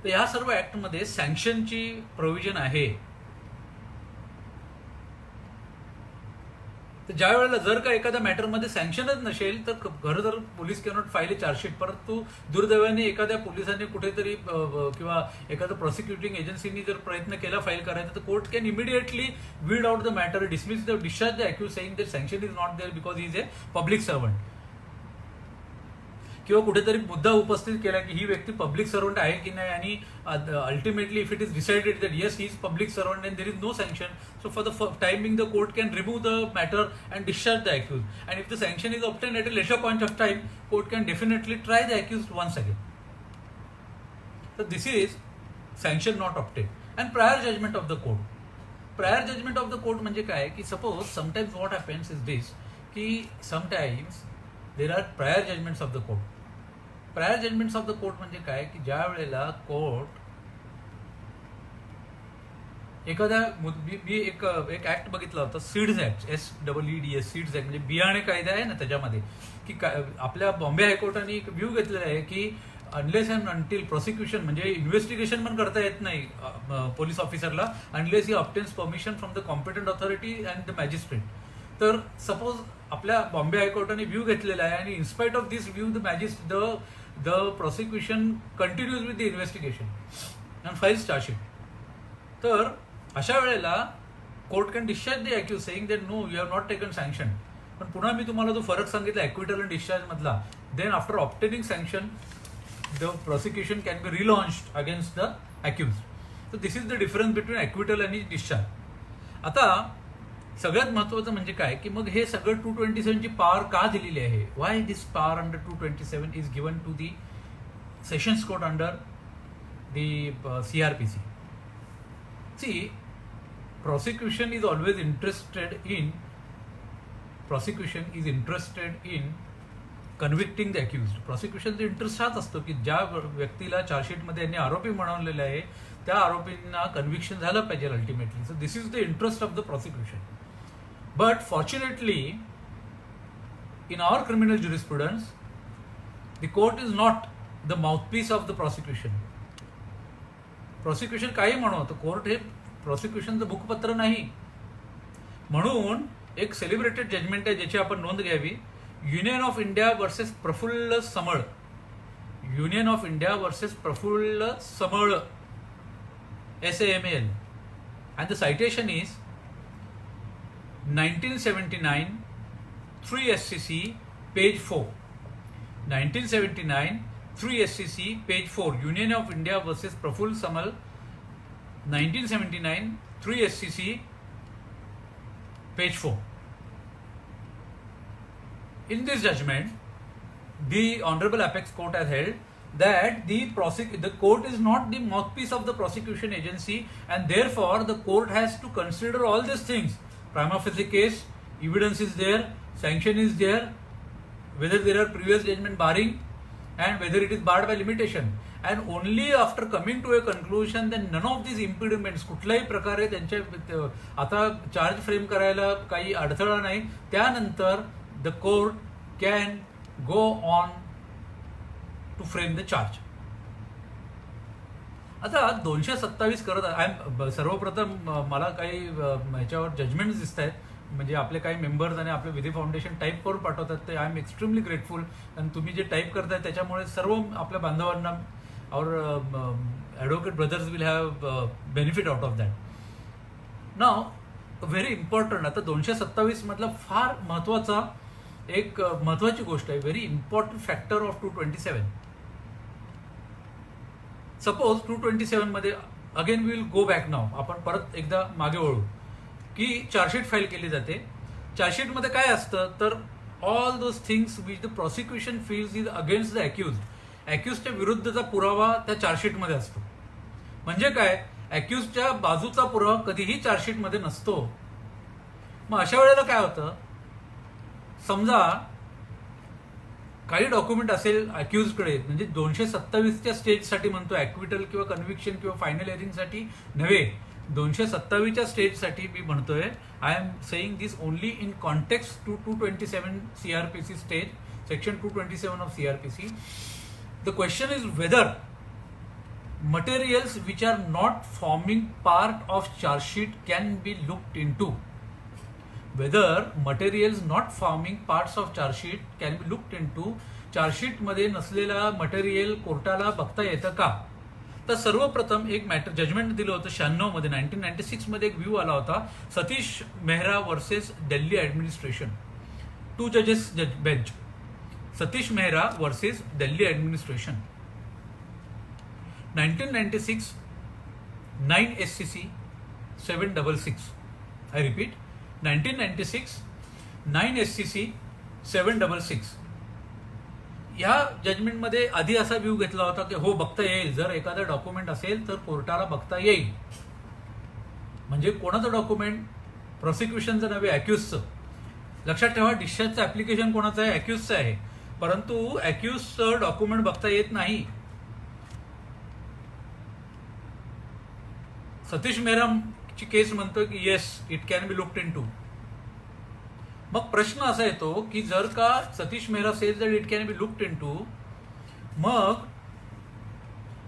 तर या सर्व ऍक्टमध्ये सँक्शनची प्रोव्हिजन आहे. तर ज्या वेळेला जर का एखाद्या मॅटरमध्ये सँक्शनच नसेल तर खरं तर पोलीस कॅनॉट फाईल अ चार्जशीट. परंतु दुर्दैवाने एखाद्या पोलिसांनी कुठेतरी किंवा एखाद्या प्रॉसिक्युटिंग एजन्सीनी जर प्रयत्न केला फाईल करायचा, तर court can immediately weed out the matter, dismiss the, discharge the accused, saying that sanction is not there because he is a public servant. किंवा कुठेतरी मुद्दा उपस्थित केला की ही व्यक्ती पब्लिक सर्वंट आहे की नाही, आणि ultimately if it is decided that yes he is public servant and there is no sanction, so for the timing the court can remove the matter and discharge the accuse. And if the sanction is obtain at a later point of time, court can definitely try the accuse once again. तर this is sanction not obtain. And prior judgment of the court. Prior judgment of the court म्हणजे काय की suppose sometimes what happens is this की sometimes there are prior judgments of the court. Prior judgments of the court म्हणजे काय की ज्या वेळेला court एखाद्या मी एक ऍक्ट बघितला होता, seeds act, SEEDS, seeds act म्हणजे बियाणे कायदा आहे ना, त्याच्यामध्ये की आपल्या बॉम्बे हायकोर्टाने एक व्ह्यू घेतलेला आहे की अनलेस अँड अंटिल प्रॉसिक्युशन म्हणजे इन्व्हेस्टिगेशन पण करता येत नाही पोलीस ऑफिसरला unless he obtains permission from the competent authority and the magistrate. तर सपोज आपल्या बॉम्बे हायकोर्टाने व्ह्यू घेतलेला आहे आणि in spite of this view the prosecution continues with the investigation and files chargesheet. तर अशा वेळेला court can discharge the accused saying that no you have not taken sanction. पण पुन्हा मी तुम्हाला जो फरक सांगितला ॲक्विटल अँड डिस्चार्ज मधला, then after obtaining sanction the prosecution can be relaunched against the accused. So this is the difference between acquittal and discharge. आता सगळ्यात महत्त्वाचं म्हणजे काय की मग हे सगळं 227 ची पॉवर का दिलेली आहे. Why this power under 227 is given to the sessions court under the CRPC. See prosecution is always interested in convicting the accused. प्रॉसिक्युशनचा इंटरेस्ट हाच असतो की ज्या व्यक्तीला चार्जशीटमध्ये यांनी आरोपी म्हणवलेले आहे त्या आरोपींना कन्व्हिक्शन झालं पाहिजे ultimately. So this is the interest of the prosecution. But fortunately in our criminal jurisprudence the court is not the mouthpiece of the prosecution. Prosecution काही म्हणो तर कोर्ट हे प्रॉसिक्युशनचं मुखपत्र नाही. म्हणून एक सेलिब्रेटेड जजमेंट आहे ज्याची आपण नोंद घ्यावी. Union of India versus Prafulla Samal. Union of India versus Prafulla Samal, SAML, and the citation is 1979 3 SCC page 4. 1979 3 SCC page 4. Union of India versus Prafull Samal, 1979 3 SCC page 4. In this judgment, the Honorable Apex Court has held that the court is not the mouthpiece of the prosecution agency, and therefore the court has to consider all these things. Prima facie case, evidence is there, sanction is there, whether there are previous judgment barring, and whether it is barred by limitation. And only after coming to a conclusion that none of these impediments, कुठल्याही प्रकारे त्यांच्या आता charge frame करायला काही अडथळा नाही, त्यानंतर the court can go on to frame the charge. आता 227 करत सर्वप्रथम मला काही ह्याच्यावर जजमेंट्स दिसत आहेत, म्हणजे आपले काही मेंबर्स आणि आपले विधी फाउंडेशन टाईप करून पाठवतात. ते आय एम एक्स्ट्रीमली ग्रेटफुल. आणि तुम्ही जे टाईप करताय त्याच्यामुळे सर्व आपल्या बांधवांना और advocate brothers will have benefit out of that. Now very important. आता 227 मधला फार महत्वाचा एक महत्वाची गोष्ट आहे, very important factor of 227. Suppose 227 मध्ये again we will go back now. आपण परत एकदा मागे वळू की चार्जशीट फाईल केली जाते. चार्जशीट मध्ये काय असतं तर all those things which the prosecution feels is against the accused. अॅक्युजच्या विरुद्धचा पुरावा त्या चार्जशीटमध्ये असतो. म्हणजे काय, अॅक्युजच्या बाजूचा पुरावा कधीही चार्जशीटमध्ये नसतो. मग अशा वेळेला काय होतं, समजा काही डॉक्युमेंट असेल अॅक्युजकडे, म्हणजे 227च्या स्टेजसाठी म्हणतो, ॲक्विटल किंवा कन्व्हिक्शन किंवा फायनल हिअरिंगसाठी नव्हे, 227च्या स्टेजसाठी मी म्हणतोय. I am saying this only in context to 227 CRPC stage, section 227 of CRPC. The question is whether materials which are not forming part of charge sheet can be looked into. Whether materials not forming parts of charge sheet can be looked into. Charge sheet मध्ये नसलेला material कोर्टाला बघता येतं का. तर सर्वप्रथम एक matter judgement दिलं होतं 96 मध्ये. 1996 मध्ये एक व्ह्यू आला होता, सतीश मेहरा वर्सेस दिल्ली ऍडमिनिस्ट्रेशन. 2 जजेस bench, Satish Mehra versus Delhi administration. 1996 9 SCC 766. I repeat, 1996 9 SCC 766. या जजमेंटमध्ये आधी असा व्ह्यू घेतला होता की हो बघता येईल, जर एखादा डॉक्युमेंट असेल तर कोर्टाला बघता येईल. म्हणजे कोणाचं डॉक्युमेंट, प्रॉसिक्युशनचं नव्हे, अॅक्युजचं. लक्षात ठेवा, डिस्चार्जचं ऍप्लिकेशन कोणाचं आहे? अॅक्युजचं आहे. परंतु अॅक्युजचं डॉक्युमेंट बघता येत नाही. सतीश मेहराची केस म्हणतो की yes, it can be looked in to. मग प्रश्न असा येतो की जर का Satish Mehra says that it can be looked in to, मग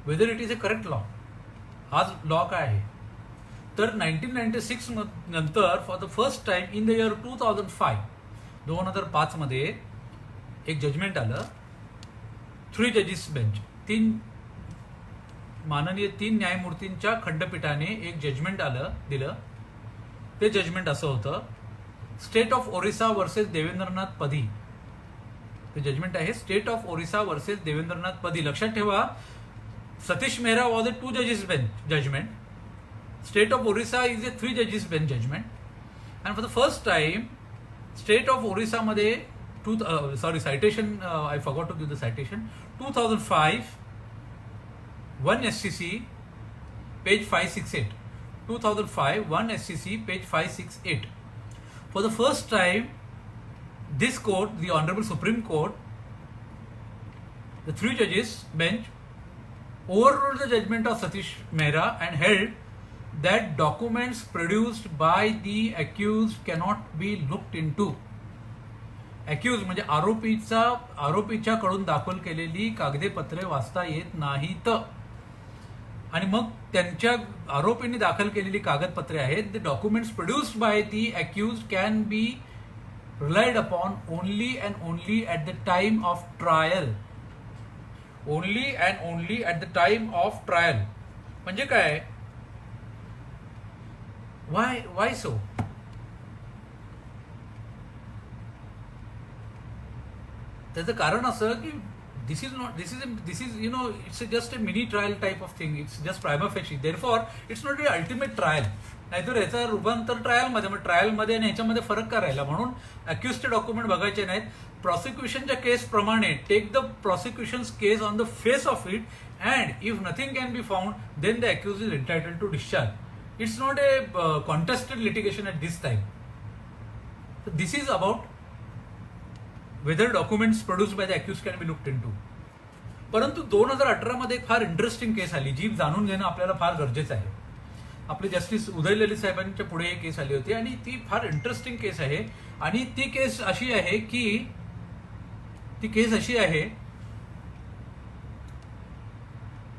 whether it is a correct law. हाच लॉ काय आहे? तर 1996 नंतर for the first time in the year 2005 मध्ये एक जजमेंट आलं. 3 जजेस बेंच, 3 न्यायमूर्तींच्या खंडपीठाने एक जजमेंट दिलं. ते जजमेंट असं होतं, state of Orissa versus Devendranath Padhi. ते जजमेंट आहे state of Orissa versus Devendranath Padhi. लक्षात ठेवा, सतीश मेहरा वॉज अ 2 जजेस bench judgement. State of Orissa is a 3 judges bench judgment, and for the first time State of Orissa मध्ये citation, I forgot to give the citation. 2005 1 SCC page 568. 2005 1 SCC page 568. For the first time this court, the Honorable Supreme Court, the 3 judges bench overruled the judgment of Satish Mehra and held that documents produced by the accused cannot be looked into. accused म्हणजे आरोपीच्या कडून दाखल केलेली कागदपत्रे वाचता येत नाहीत. आणि मग त्यांच्या आरोपींनी दाखल केलेली कागदपत्रे आहेत, the documents produced by the accused can be relied upon only and only at the time of trial. Only and only at the time of trial म्हणजे काय? Why so? त्याचं कारण असं की this is it's just a mini trial type of thing. It's just prima facie. Therefore it's not the ultimate trial. नाहीतर याचा रूपांतर ट्रायलमध्ये, मग ट्रायलमध्ये आणि ह्याच्यामध्ये फरक का राहिला? म्हणून अक्युजचे डॉक्युमेंट बघायचे नाहीत. प्रॉसिक्युशनच्या केस प्रमाणे take the prosecution's case on the face of it, and if nothing can be found then the accused is entitled to discharge. It's not a contested litigation at this time. So this is about whether documents produced by the accused can be looked into. परंतु 2018 मध्ये एक फार interesting केस आली, जी जाणून घेणं आपल्याला फार गरजेचं आहे. आपले जस्टिस उदय ललित साहेबांच्या पुढे एक केस आली होती आणि ती फार इंटरेस्टिंग केस आहे. आणि ती केस अशी आहे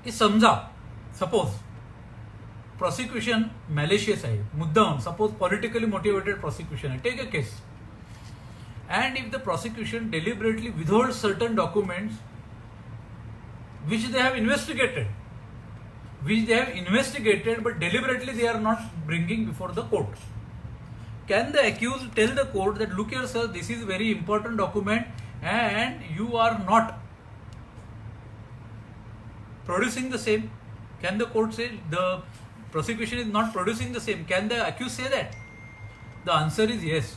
की समजा सपोज prosecution malicious आहे, मुद्दाम, suppose politically motivated prosecution आहे. Take a case, and if the prosecution deliberately withholds certain documents which they have investigated, but deliberately they are not bringing before the court, can the accused tell the court that look here sir, this is very important document and you are not producing the same? Can the court say the prosecution is not producing the same? Can the accused say that? The answer is yes.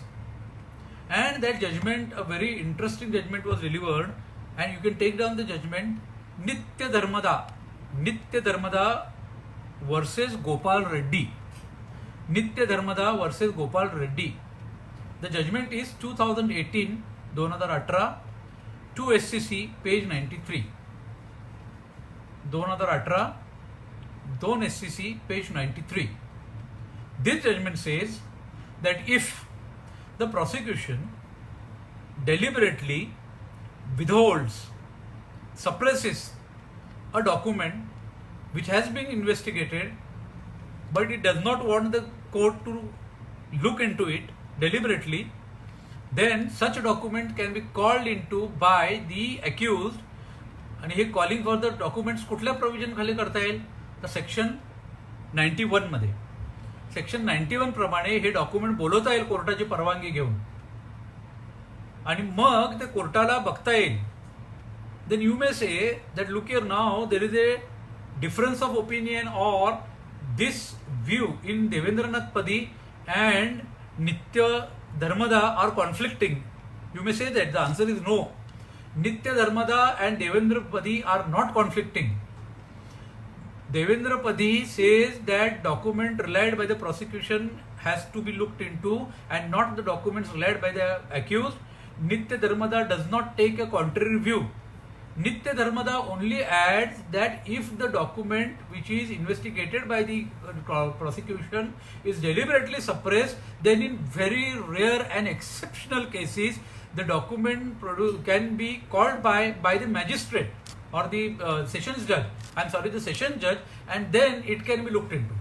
And that judgment, a very interesting judgment was delivered, and you can take down the judgment. Nitya Dharmada versus Gopal Reddy. Nitya Dharmada versus Gopal Reddy. The judgment is 2018 2 SCC page 93. 2018 2 SCC page 93. This judgment says that if the prosecution deliberately withholds, suppresses a document which has been investigated, but it does not want the court to look into it deliberately, then such a document can be called into by the accused. आणि हे calling for the documents कुठल्या provision खाली करता येईल? तर section 91 मध्ये. Section 91 प्रमाणे हे डॉक्युमेंट बोलवता येईल कोर्टाची परवानगी घेऊन, आणि मग ते कोर्टाला बघता येईल. Then you may say that look here now there is a difference of opinion or this view in Devendranath Padhi and Nitya Dharmada are conflicting. You may say that the answer is no. Nitya Dharmada and Devendra Padi are not conflicting. Devendra Padi says that document relied by the prosecution has to be looked into and not the documents relied by the accused. Nitya Dharmada does not take a contrary view. Nitya Dharmada only adds that if the document which is investigated by the prosecution is deliberately suppressed, then in very rare and exceptional cases, the document can be called by the magistrate or the sessions judge. The sessions judge, and then it can be looked into.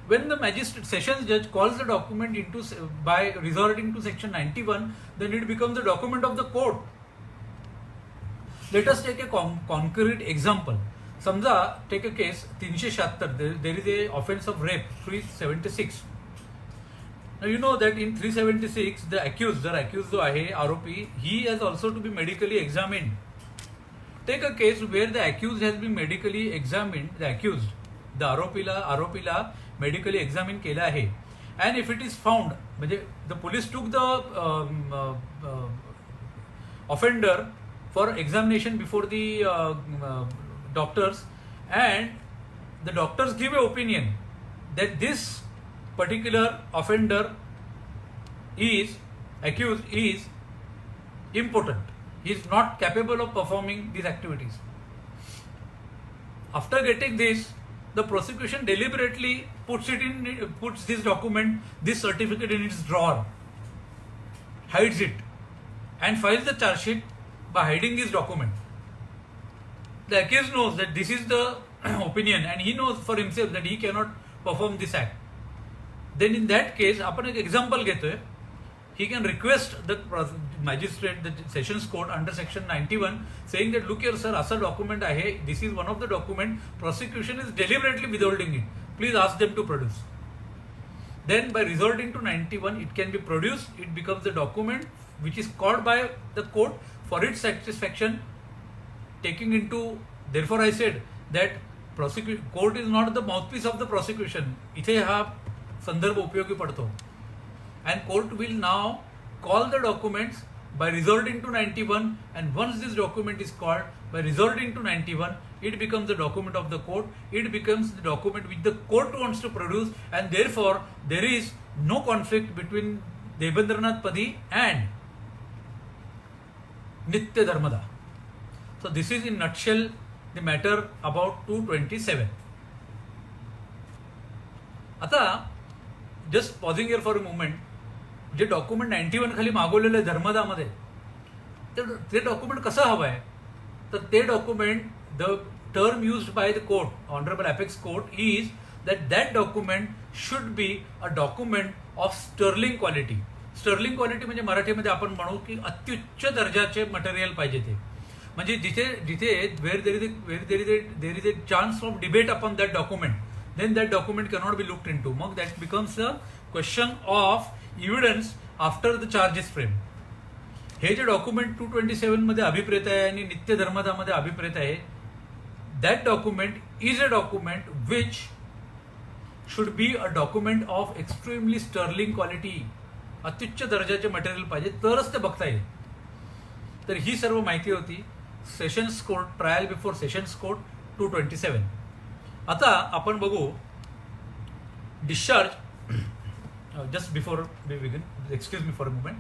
When the magistrate sessions judge calls the document into by resorting to section 91, then it becomes the document of the court. Let us take a concrete example. Samja, take a case 376. There is a offense of rape 376. Now you know that in 376 the accused जो आहे आरोपी, he has also to be medically examined. Take a case where the accused has been medically examined. The आरोपीला medically examined केला आहे, and if it is found, म्हणजे the police took the offender for examination before the doctors, and the doctors give an opinion that this particular offender accused is impotent. He is not capable of performing these activities. After getting this, the prosecution deliberately puts this document, this certificate in its drawer, hides it, and files the charge sheet by hiding this document. The accused knows that this is the opinion, and he knows for himself that he cannot perform this act. Then in that case, आपण एक example घेतोय, he can request the magistrate, the sessions court under section 91, saying that look here sir, असा document आहे, this is one of the document, prosecution is deliberately withholding it, please ask them to produce. Then by resorting to 91, it can be produced, it becomes the document which is called by the court for its satisfaction, taking into, therefore I said that court is not the mouthpiece of the prosecution. इथे हा संदर्भ उपयोगी पडतो. And court will now call the documents by resorting to 91, and once this document is called by resorting to 91, it becomes the document of the court, it becomes the document which the court wants to produce, and therefore there is no conflict between Debendranath Padi and Nitya Dharmada. So this is in nutshell the matter about 227. आता just pausing here for a moment, जे document 91 खाली मागवलेलं आहे धर्मदामध्ये, ते document कसं हवं आहे, तर ते document, the term used by the court, honourable apex court, is that document should be a document of sterling quality. Sterling quality म्हणजे मराठीमध्ये आपण म्हणू की अत्युच्च दर्जाचे मटेरियल पाहिजे ते, म्हणजे जिथे where there is a chance of debate upon that document, then that document cannot be looked into. मग that becomes a question of evidence after the charge is framed. हे जे डॉक्युमेंट 227 मध्ये अभिप्रेत आहे आणि नित्य धर्मदामध्ये अभिप्रेत आहे, that document is a document which should be a document of extremely sterling quality. अत्युच्च दर्जाचे मटेरियल पाहिजे तरच ते बघता येईल. तर ही सर्व माहिती होती sessions court, trial before sessions court 227. आता आपण बघू discharge. Just before we begin, excuse me for a moment.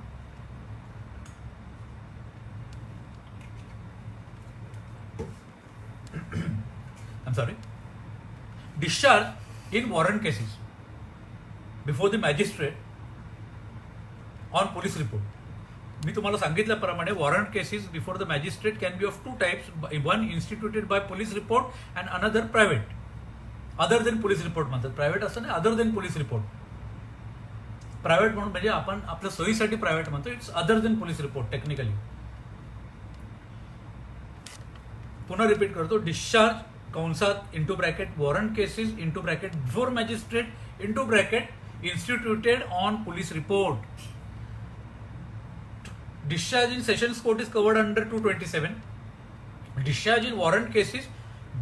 I'm sorry. Discharge in warrant cases before the magistrate on police report. मी तुम्हाला सांगितल्याप्रमाणे warrant cases before the magistrate can be of two types, one instituted by police report and another private. Other than police report म्हणतात, private असं नाही, other than police report. Private म्हणून म्हणजे आपण आपल्या सोयीसाठी प्रायव्हेट म्हणतो, it's other than police report technically. पुन्हा रिपीट करतो, डिस्चार्ज कंसात into bracket warrant cases into bracket before magistrate into bracket instituted on police report. Discharge in sessions court is covered under 227. Discharge in warrant cases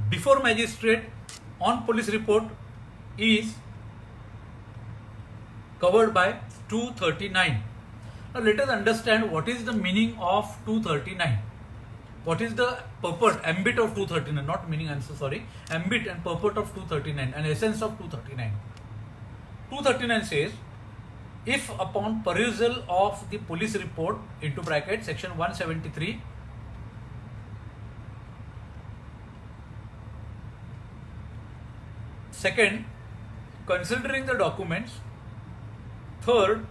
before magistrate on police report is covered by 239. Now let us understand what is the meaning of 239. What is the purport, ambit of 239, not meaning, I'm so sorry, ambit and purport of 239 and essence of 239. 239 says, if upon perusal of the police report into bracket section 173, second, considering the documents, third,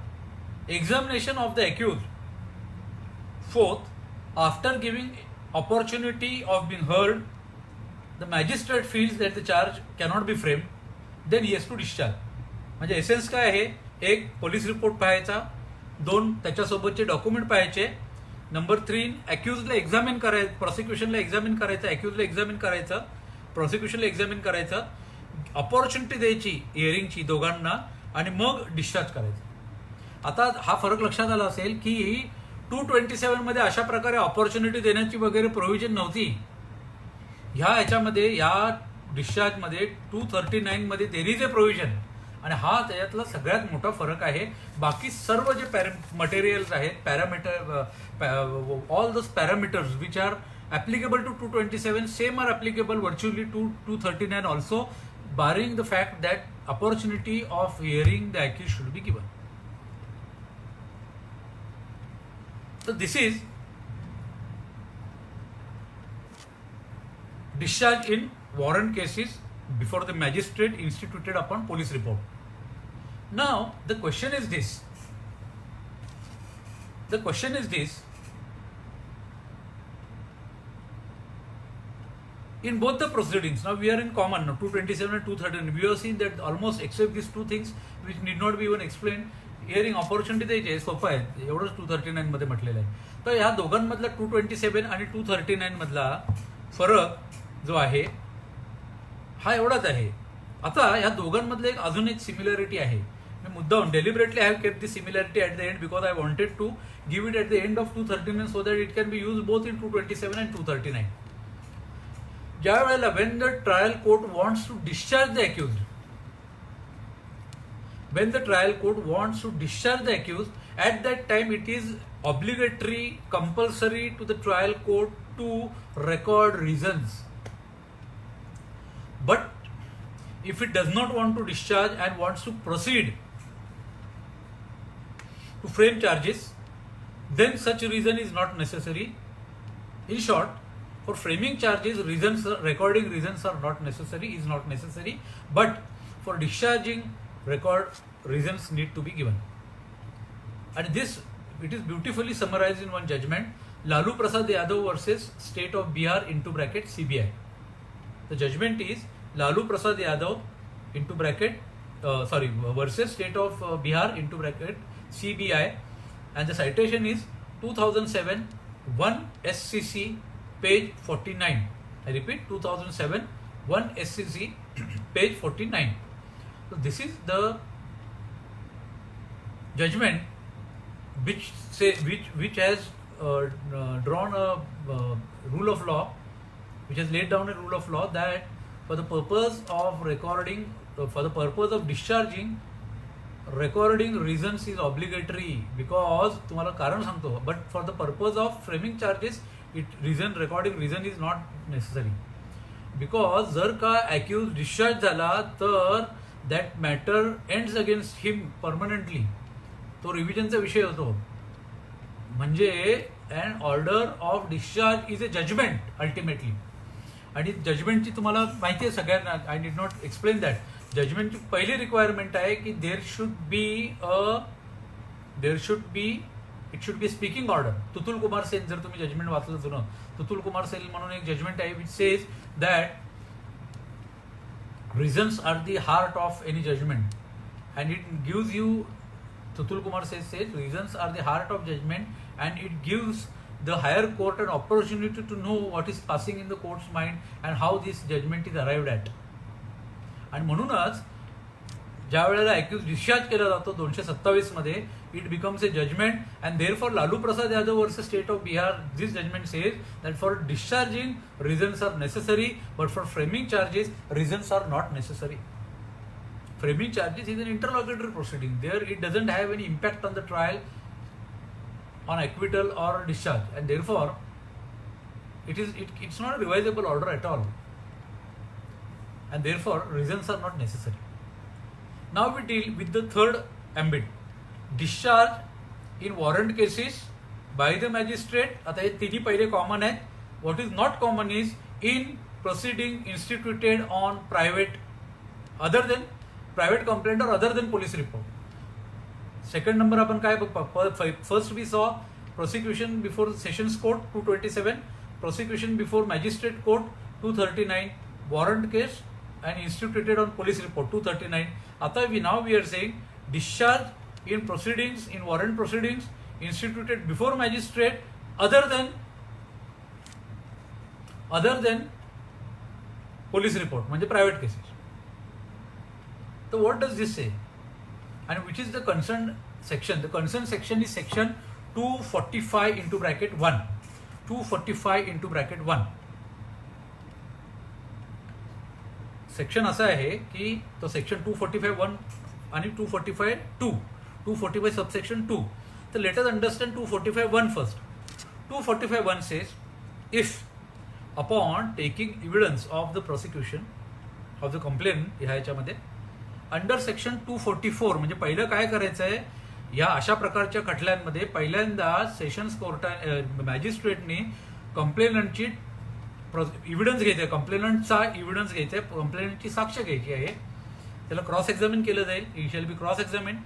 examination of the accused, fourth, after giving opportunity of being heard, the magistrate feels that the charge cannot be framed, then he has to discharge. म्हणजे essence काय आहे, एक police report पाहायचा, दोन त्याच्यासोबतचे document पाहायचे, number 3 अक्युजला examine करायचं, प्रॉसिक्युशनला examine करायचं, अक्युजला examine करायचं, प्रॉसिक्युशनला एक्झामिन करायचं, ऑपॉर्च्युनिटी द्यायची हिअरिंगची दोघांना, आणि मग डिस्चार्ज करायचं. आता हा फरक लक्षात आला असेल की 227 मध्ये अशा प्रकारे ऑपॉर्च्युनिटी देण्याची वगैरे प्रोव्हिजन नव्हती. ह्याच्यामध्ये या डिस्चार्जमध्ये 239 मध्ये देर इज ए प्रोव्हिजन, आणि हा त्याच्यातला सगळ्यात मोठा फरक आहे. बाकी सर्व जे मटेरियल्स आहेत, parameter, all those parameters which are applicable to 227 same are applicable virtually to 239 also, barring the fact that opportunity of hearing the accused should be given. So this is discharge in warrant cases before the magistrate instituted upon police report. Now the question is this. In both the proceedings, now we are in common, now 227 and 213, we have seen that almost except these two things which need not be even explained, hearing opportunity द्यायची आहे, सोपं आहे, एवढंच 239 मध्ये म्हटलेलं आहे. तर ह्या दोघांमधला 227 आणि 239 मधला फरक जो आहे हा एवढाच आहे. आता ह्या दोघांमधलं एक अजून एक सिमिलॅरिटी आहे. मी मुद्दाम deliberately I have kept the similarity at the end because I wanted to give it at the end of 239 so that it can be use both in 227 and 239. ज्या वेळेला when the trial court wants to discharge the accused, at that time it is obligatory, compulsory to the trial court to record reasons. But if it does not want to discharge and wants to proceed to frame charges, then such reason is not necessary. In short, for framing charges, recording reasons are not necessary, but for discharging, record reasons need to be given. And this, it is beautifully summarized in one judgment, Lalu Prasad Yadav versus State of Bihar into bracket CBI. The judgment is Lalu Prasad Yadav into bracket versus State of Bihar into bracket CBI, and the citation is 2007 1 SCC page 49. I repeat, 2007 1 SCC page 49. So this is the judgment which has drawn a rule of law, which has laid down a rule of law that for the purpose of recording, for the purpose of discharging, recording reasons is obligatory. Because तुम्हाला कारण सांगतो, but for the purpose of framing charges, recording reason is not necessary. Because जर का accused discharge झाला तर that matter ends against him permanently. तो रिव्हिजनचा विषय होतो. म्हणजे an order of discharge is a judgment ultimately. आणि जजमेंटची तुम्हाला माहिती आहे सगळ्यांना, I need not explain that. जजमेंटची पहिली रिक्वायरमेंट आहे की there should be it should be speaking order. Tutul Kumar Sen, जर तुम्ही जजमेंट वाचलं जुनं, तुतुल कुमार सेन म्हणून एक जजमेंट आहे which says that reasons are the heart of any judgment, and it gives you, Tutul Kumar says reasons are the heart of judgment, and it gives the higher court an opportunity to know what is passing in the court's mind and how this judgment is arrived at. आणि म्हणूनच ज्या वेळेला accused discharge केला जातो 227 मध्ये, it becomes a judgment, and therefore Lalu Prasad Yadav versus state of Bihar, this judgment says that for discharging reasons are necessary, but for framing charges reasons are not necessary. Framing charges is an interlocutory proceeding. There it doesn't have any impact on the trial, on acquittal or discharge, and therefore it's not a revisable order at all, and therefore reasons are not necessary. Now we deal with the third ambit, discharge in warrant cases by the magistrate. आता हे तिन्ही पहिले common आहेत. What is not common is in proceeding instituted on private other than private complaint or other than police report. Second number आपण काय first we saw prosecution before sessions court 227, prosecution before magistrate court 239, warrant case and instituted on police report 239. आता we are saying discharge in proceedings, in warrant proceedings instituted before magistrate other than police report म्हणजे private cases. So what does this say? And which is the concerned section? The concerned section is section 245 into bracket 1. 245 into bracket 1. Section असा आहे की तो section 245(1) आणि 245(2). 245 subsection 2. तर late us understand 245(1) first. 245(1) says if upon taking evidence of the prosecution of the complainant ह्या याच्यामध्ये under section 244 म्हणजे पहिलं काय करायचं आहे, या अशा प्रकारच्या खटल्यांमध्ये पहिल्यांदा सेशन्स कोर्टा मॅजिस्ट्रेटने कंप्लेनंटची इव्हिडन्स घ्यायचा आहे, कंप्लेनंटचा इव्हिडन्स घ्यायचा आहे, कंप्लेनंटची साक्ष घ्यायची आहे, त्याला क्रॉस एक्झामिन केलं जाईल. He shall be cross examine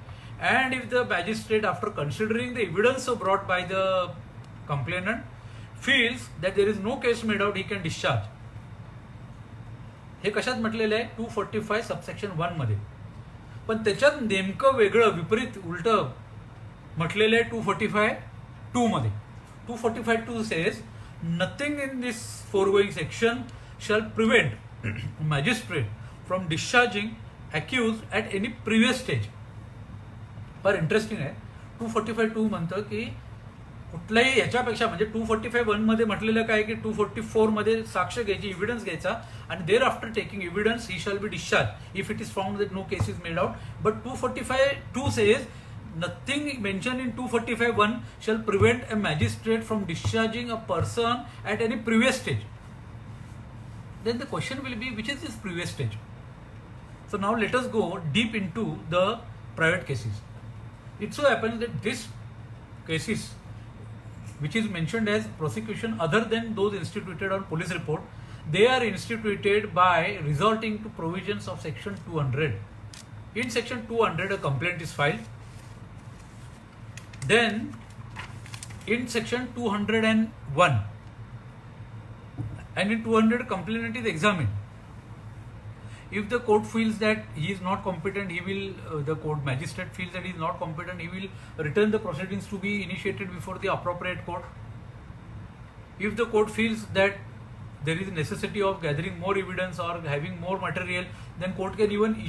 and if the magistrate after considering the evidence brought by the complainant feels that there is no case made out, he can discharge. हे कशात म्हटलेलं आहे 245 सबसेक्शन 1 मध्ये. पण त्याच्यात नेमकं वेगळं विपरीत उलट म्हटलेलं आहे 245(2) मध्ये. 245(2) says nothing in this foregoing section shall prevent magistrate from discharging accused at any previous stage. फार इंटरेस्टिंग आहे. 245(2) म्हणतं की कुठल्याही याच्यापेक्षा म्हणजे 245(1) मध्ये म्हटलेलं काय की 244 मध्ये साक्ष घ्यायची, एव्हिडन्स घ्यायचा आणि thereafter taking evidence he shall be discharge if it is found that no case is made out. But 245(2) says nothing mentioned in 245(1) shall prevent a magistrate from discharging a person at any previous stage. Then the question will be, which is this previous stage? So now let us go deep into the private cases. It so happens that this cases which is mentioned as prosecution other than those instituted on police report, they are instituted by resorting to provisions of section 200. In section 200 a complaint is filed. Then in section 201 and in 200 complainant is examined. If the court feels that he is not competent, he will the court magistrate feels that he is not competent, he will return the proceedings to be initiated before the appropriate court. If the court feels that there is necessity of gathering more evidence or having more material, then court can even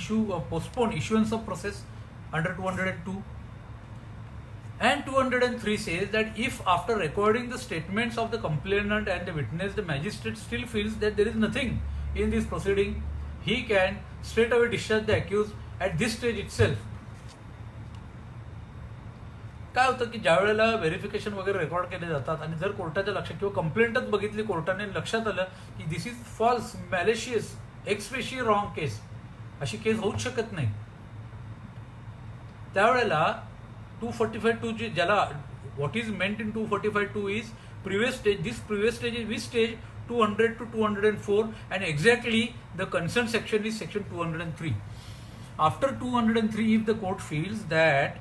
postpone issuance of process under 202. And 203 says that if after recording the statements of the complainant and the witness, the magistrate still feels that there is nothing in this proceeding, he can straight away discharge the accused at this stage itself. काय होतं की ज्या वेळेला verification वगैरे record केले जातात आणि जर कोर्टाच्या लक्षात किंवा कंप्लेंटच बघितली कोर्टाने, लक्षात आलं की दिस इज फॉल्स, मॅलिशियस, एक्सप्रेशली रॉंग केस, अशी केस होऊच शकत नाही, त्यावेळेला 245(2) ज्याला what is meant in 245(2) is previous stage. This previous stage is which stage 200 to 204 and exactly the concerned section is section 203. After 203, if the court feels that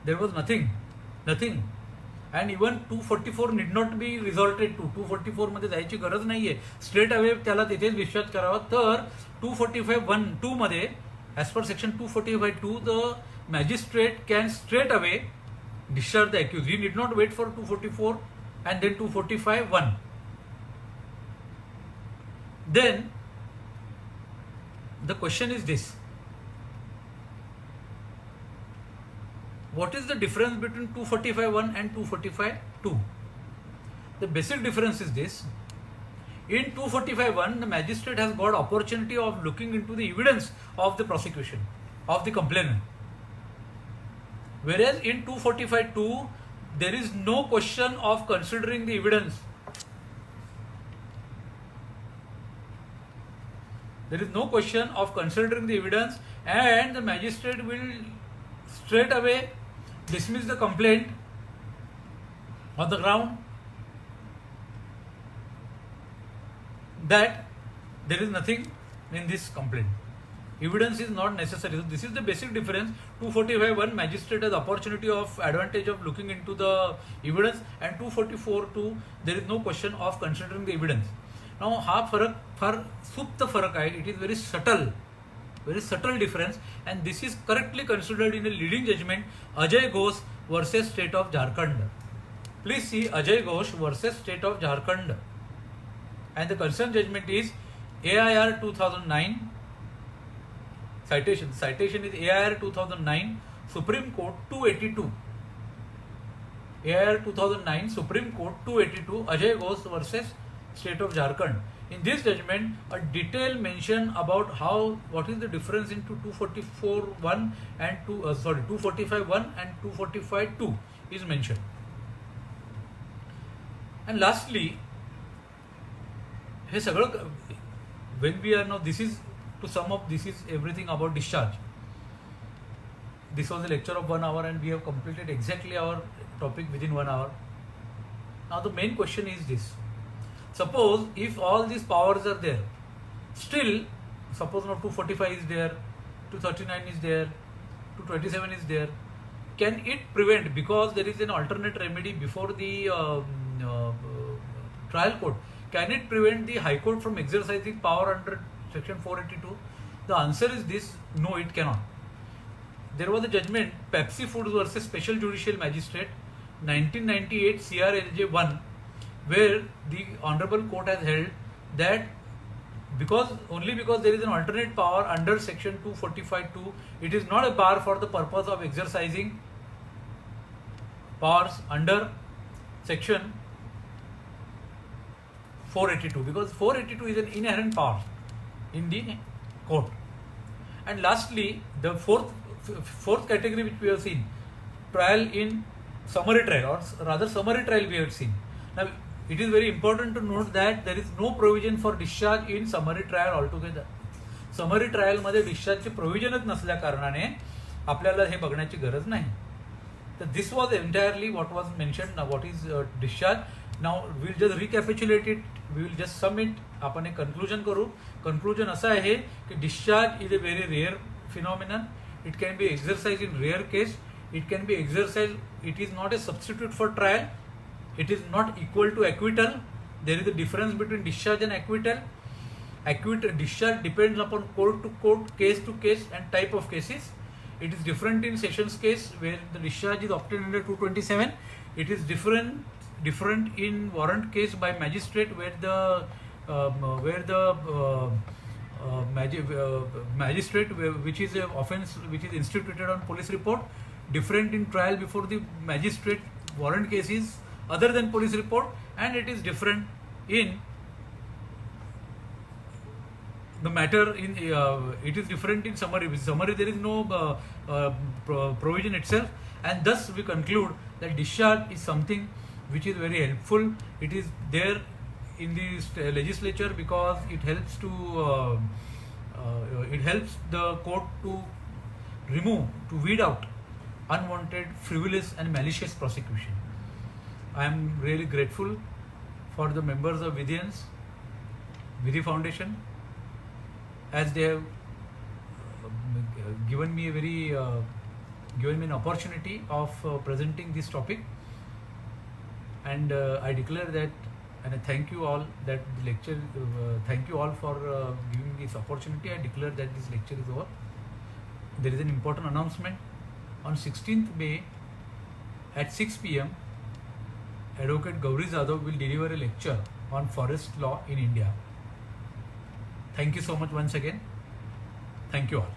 there was nothing and even 244 need not be resorted to, 244 मध्ये जायची गरज नाहीये, straight away त्याला तिथेच discharge करावा, तर 245(1)(2) मध्ये as per section 245(2) the magistrate can straight away discharge the accused. He need not wait for 244 and then 245(1). Then the question is this: what is the difference between 245(1) and 245(2)? The basic difference is this: in 245(1) the magistrate has got opportunity of looking into the evidence of the prosecution of the complainant, whereas in 245(2) there is no question of considering the evidence. There is no question of considering the evidence, and the magistrate will straight away dismiss the complaint on the ground that there is nothing in this complaint. Evidence is not necessary. So this is the basic difference. 245(1) magistrate has opportunity of advantage of looking into the evidence, and 244(2) there is no question of considering the evidence. Now हा फरक फार सुप्त फरक आहे. It is very subtle difference, and this is correctly considered in a leading judgment, Ajay Ghosh versus State of Jharkhand. Please see Ajay Ghosh versus State of Jharkhand, and the concerned judgment is AIR 2009. Citation is AIR 2009, Supreme Court 282. AIR 2009, Supreme Court 282, Ajay Ghosh versus State of Jharkhand. In this judgment, a detailed mention about what is the difference into 244(1) and 245(1) and 245(2) is mentioned. And lastly, when we are now, this is to sum up, this is everything about discharge. This was a lecture of 1 hour, and we have completed exactly our topic within 1 hour. Now the main question is this: suppose if all these powers are there, still suppose now 245 is there, 239 is there, 227 is there, can it prevent, because there is an alternate remedy before the trial court, can it prevent the High Court from exercising power under Section 482? The answer is this: no, it cannot. There was a judgment, Pepsi Foods versus Special Judicial Magistrate, 1998 CRLJ 1, where the Honorable Court has held that only because there is an alternate power under Section 245(2), it is not a bar for the purpose of exercising powers under Section 482, because 482 is an inherent power in the court. And lastly, the fourth category which we have seen, trial in summary trial, or rather summary trial we have seen. Now it is very important to note that there is no provision for discharge in summary trial altogether. Summary trial मध्ये discharge चे प्रोव्हिजनच नसल्या कारणाने आपल्याला हे बघण्याची गरज नाही. So this was entirely what was mentioned. Now what is discharge? Now we will just recapitulate it. We will just sum it. आपण एक conclusion करू. Conclusion असा आहे की discharge is a very rare phenomenon. It can be exercised in rare case. It can be exercised. It is not a substitute for trial. It is not equal to acquittal. There is a difference between discharge and acquittal. Discharge depends upon court to court, case to case, and type of cases. It is different in sessions case where the discharge is obtained under 227. It is different in warrant case by magistrate where the magistrate which is an offence which is instituted on police report. Different in trial before the magistrate warrant cases other than police report, and it is different in the matter in it is different in summary. With summary there is no provision itself, and thus we conclude that discharge is something which is very helpful. It is there in the legislature because it helps the court to weed out unwanted, frivolous and malicious prosecution. I am really grateful for the members of Vidhi Foundation, as they have given me an opportunity of presenting this topic, and I declare that, and I thank you all that the lecture. Thank you all for giving me this opportunity. I declare that this lecture is over. There is an important announcement. On 16th May at 6 p.m. Advocate Gauri Jadhav will deliver a lecture on forest law in India. Thank you so much once again. Thank you all.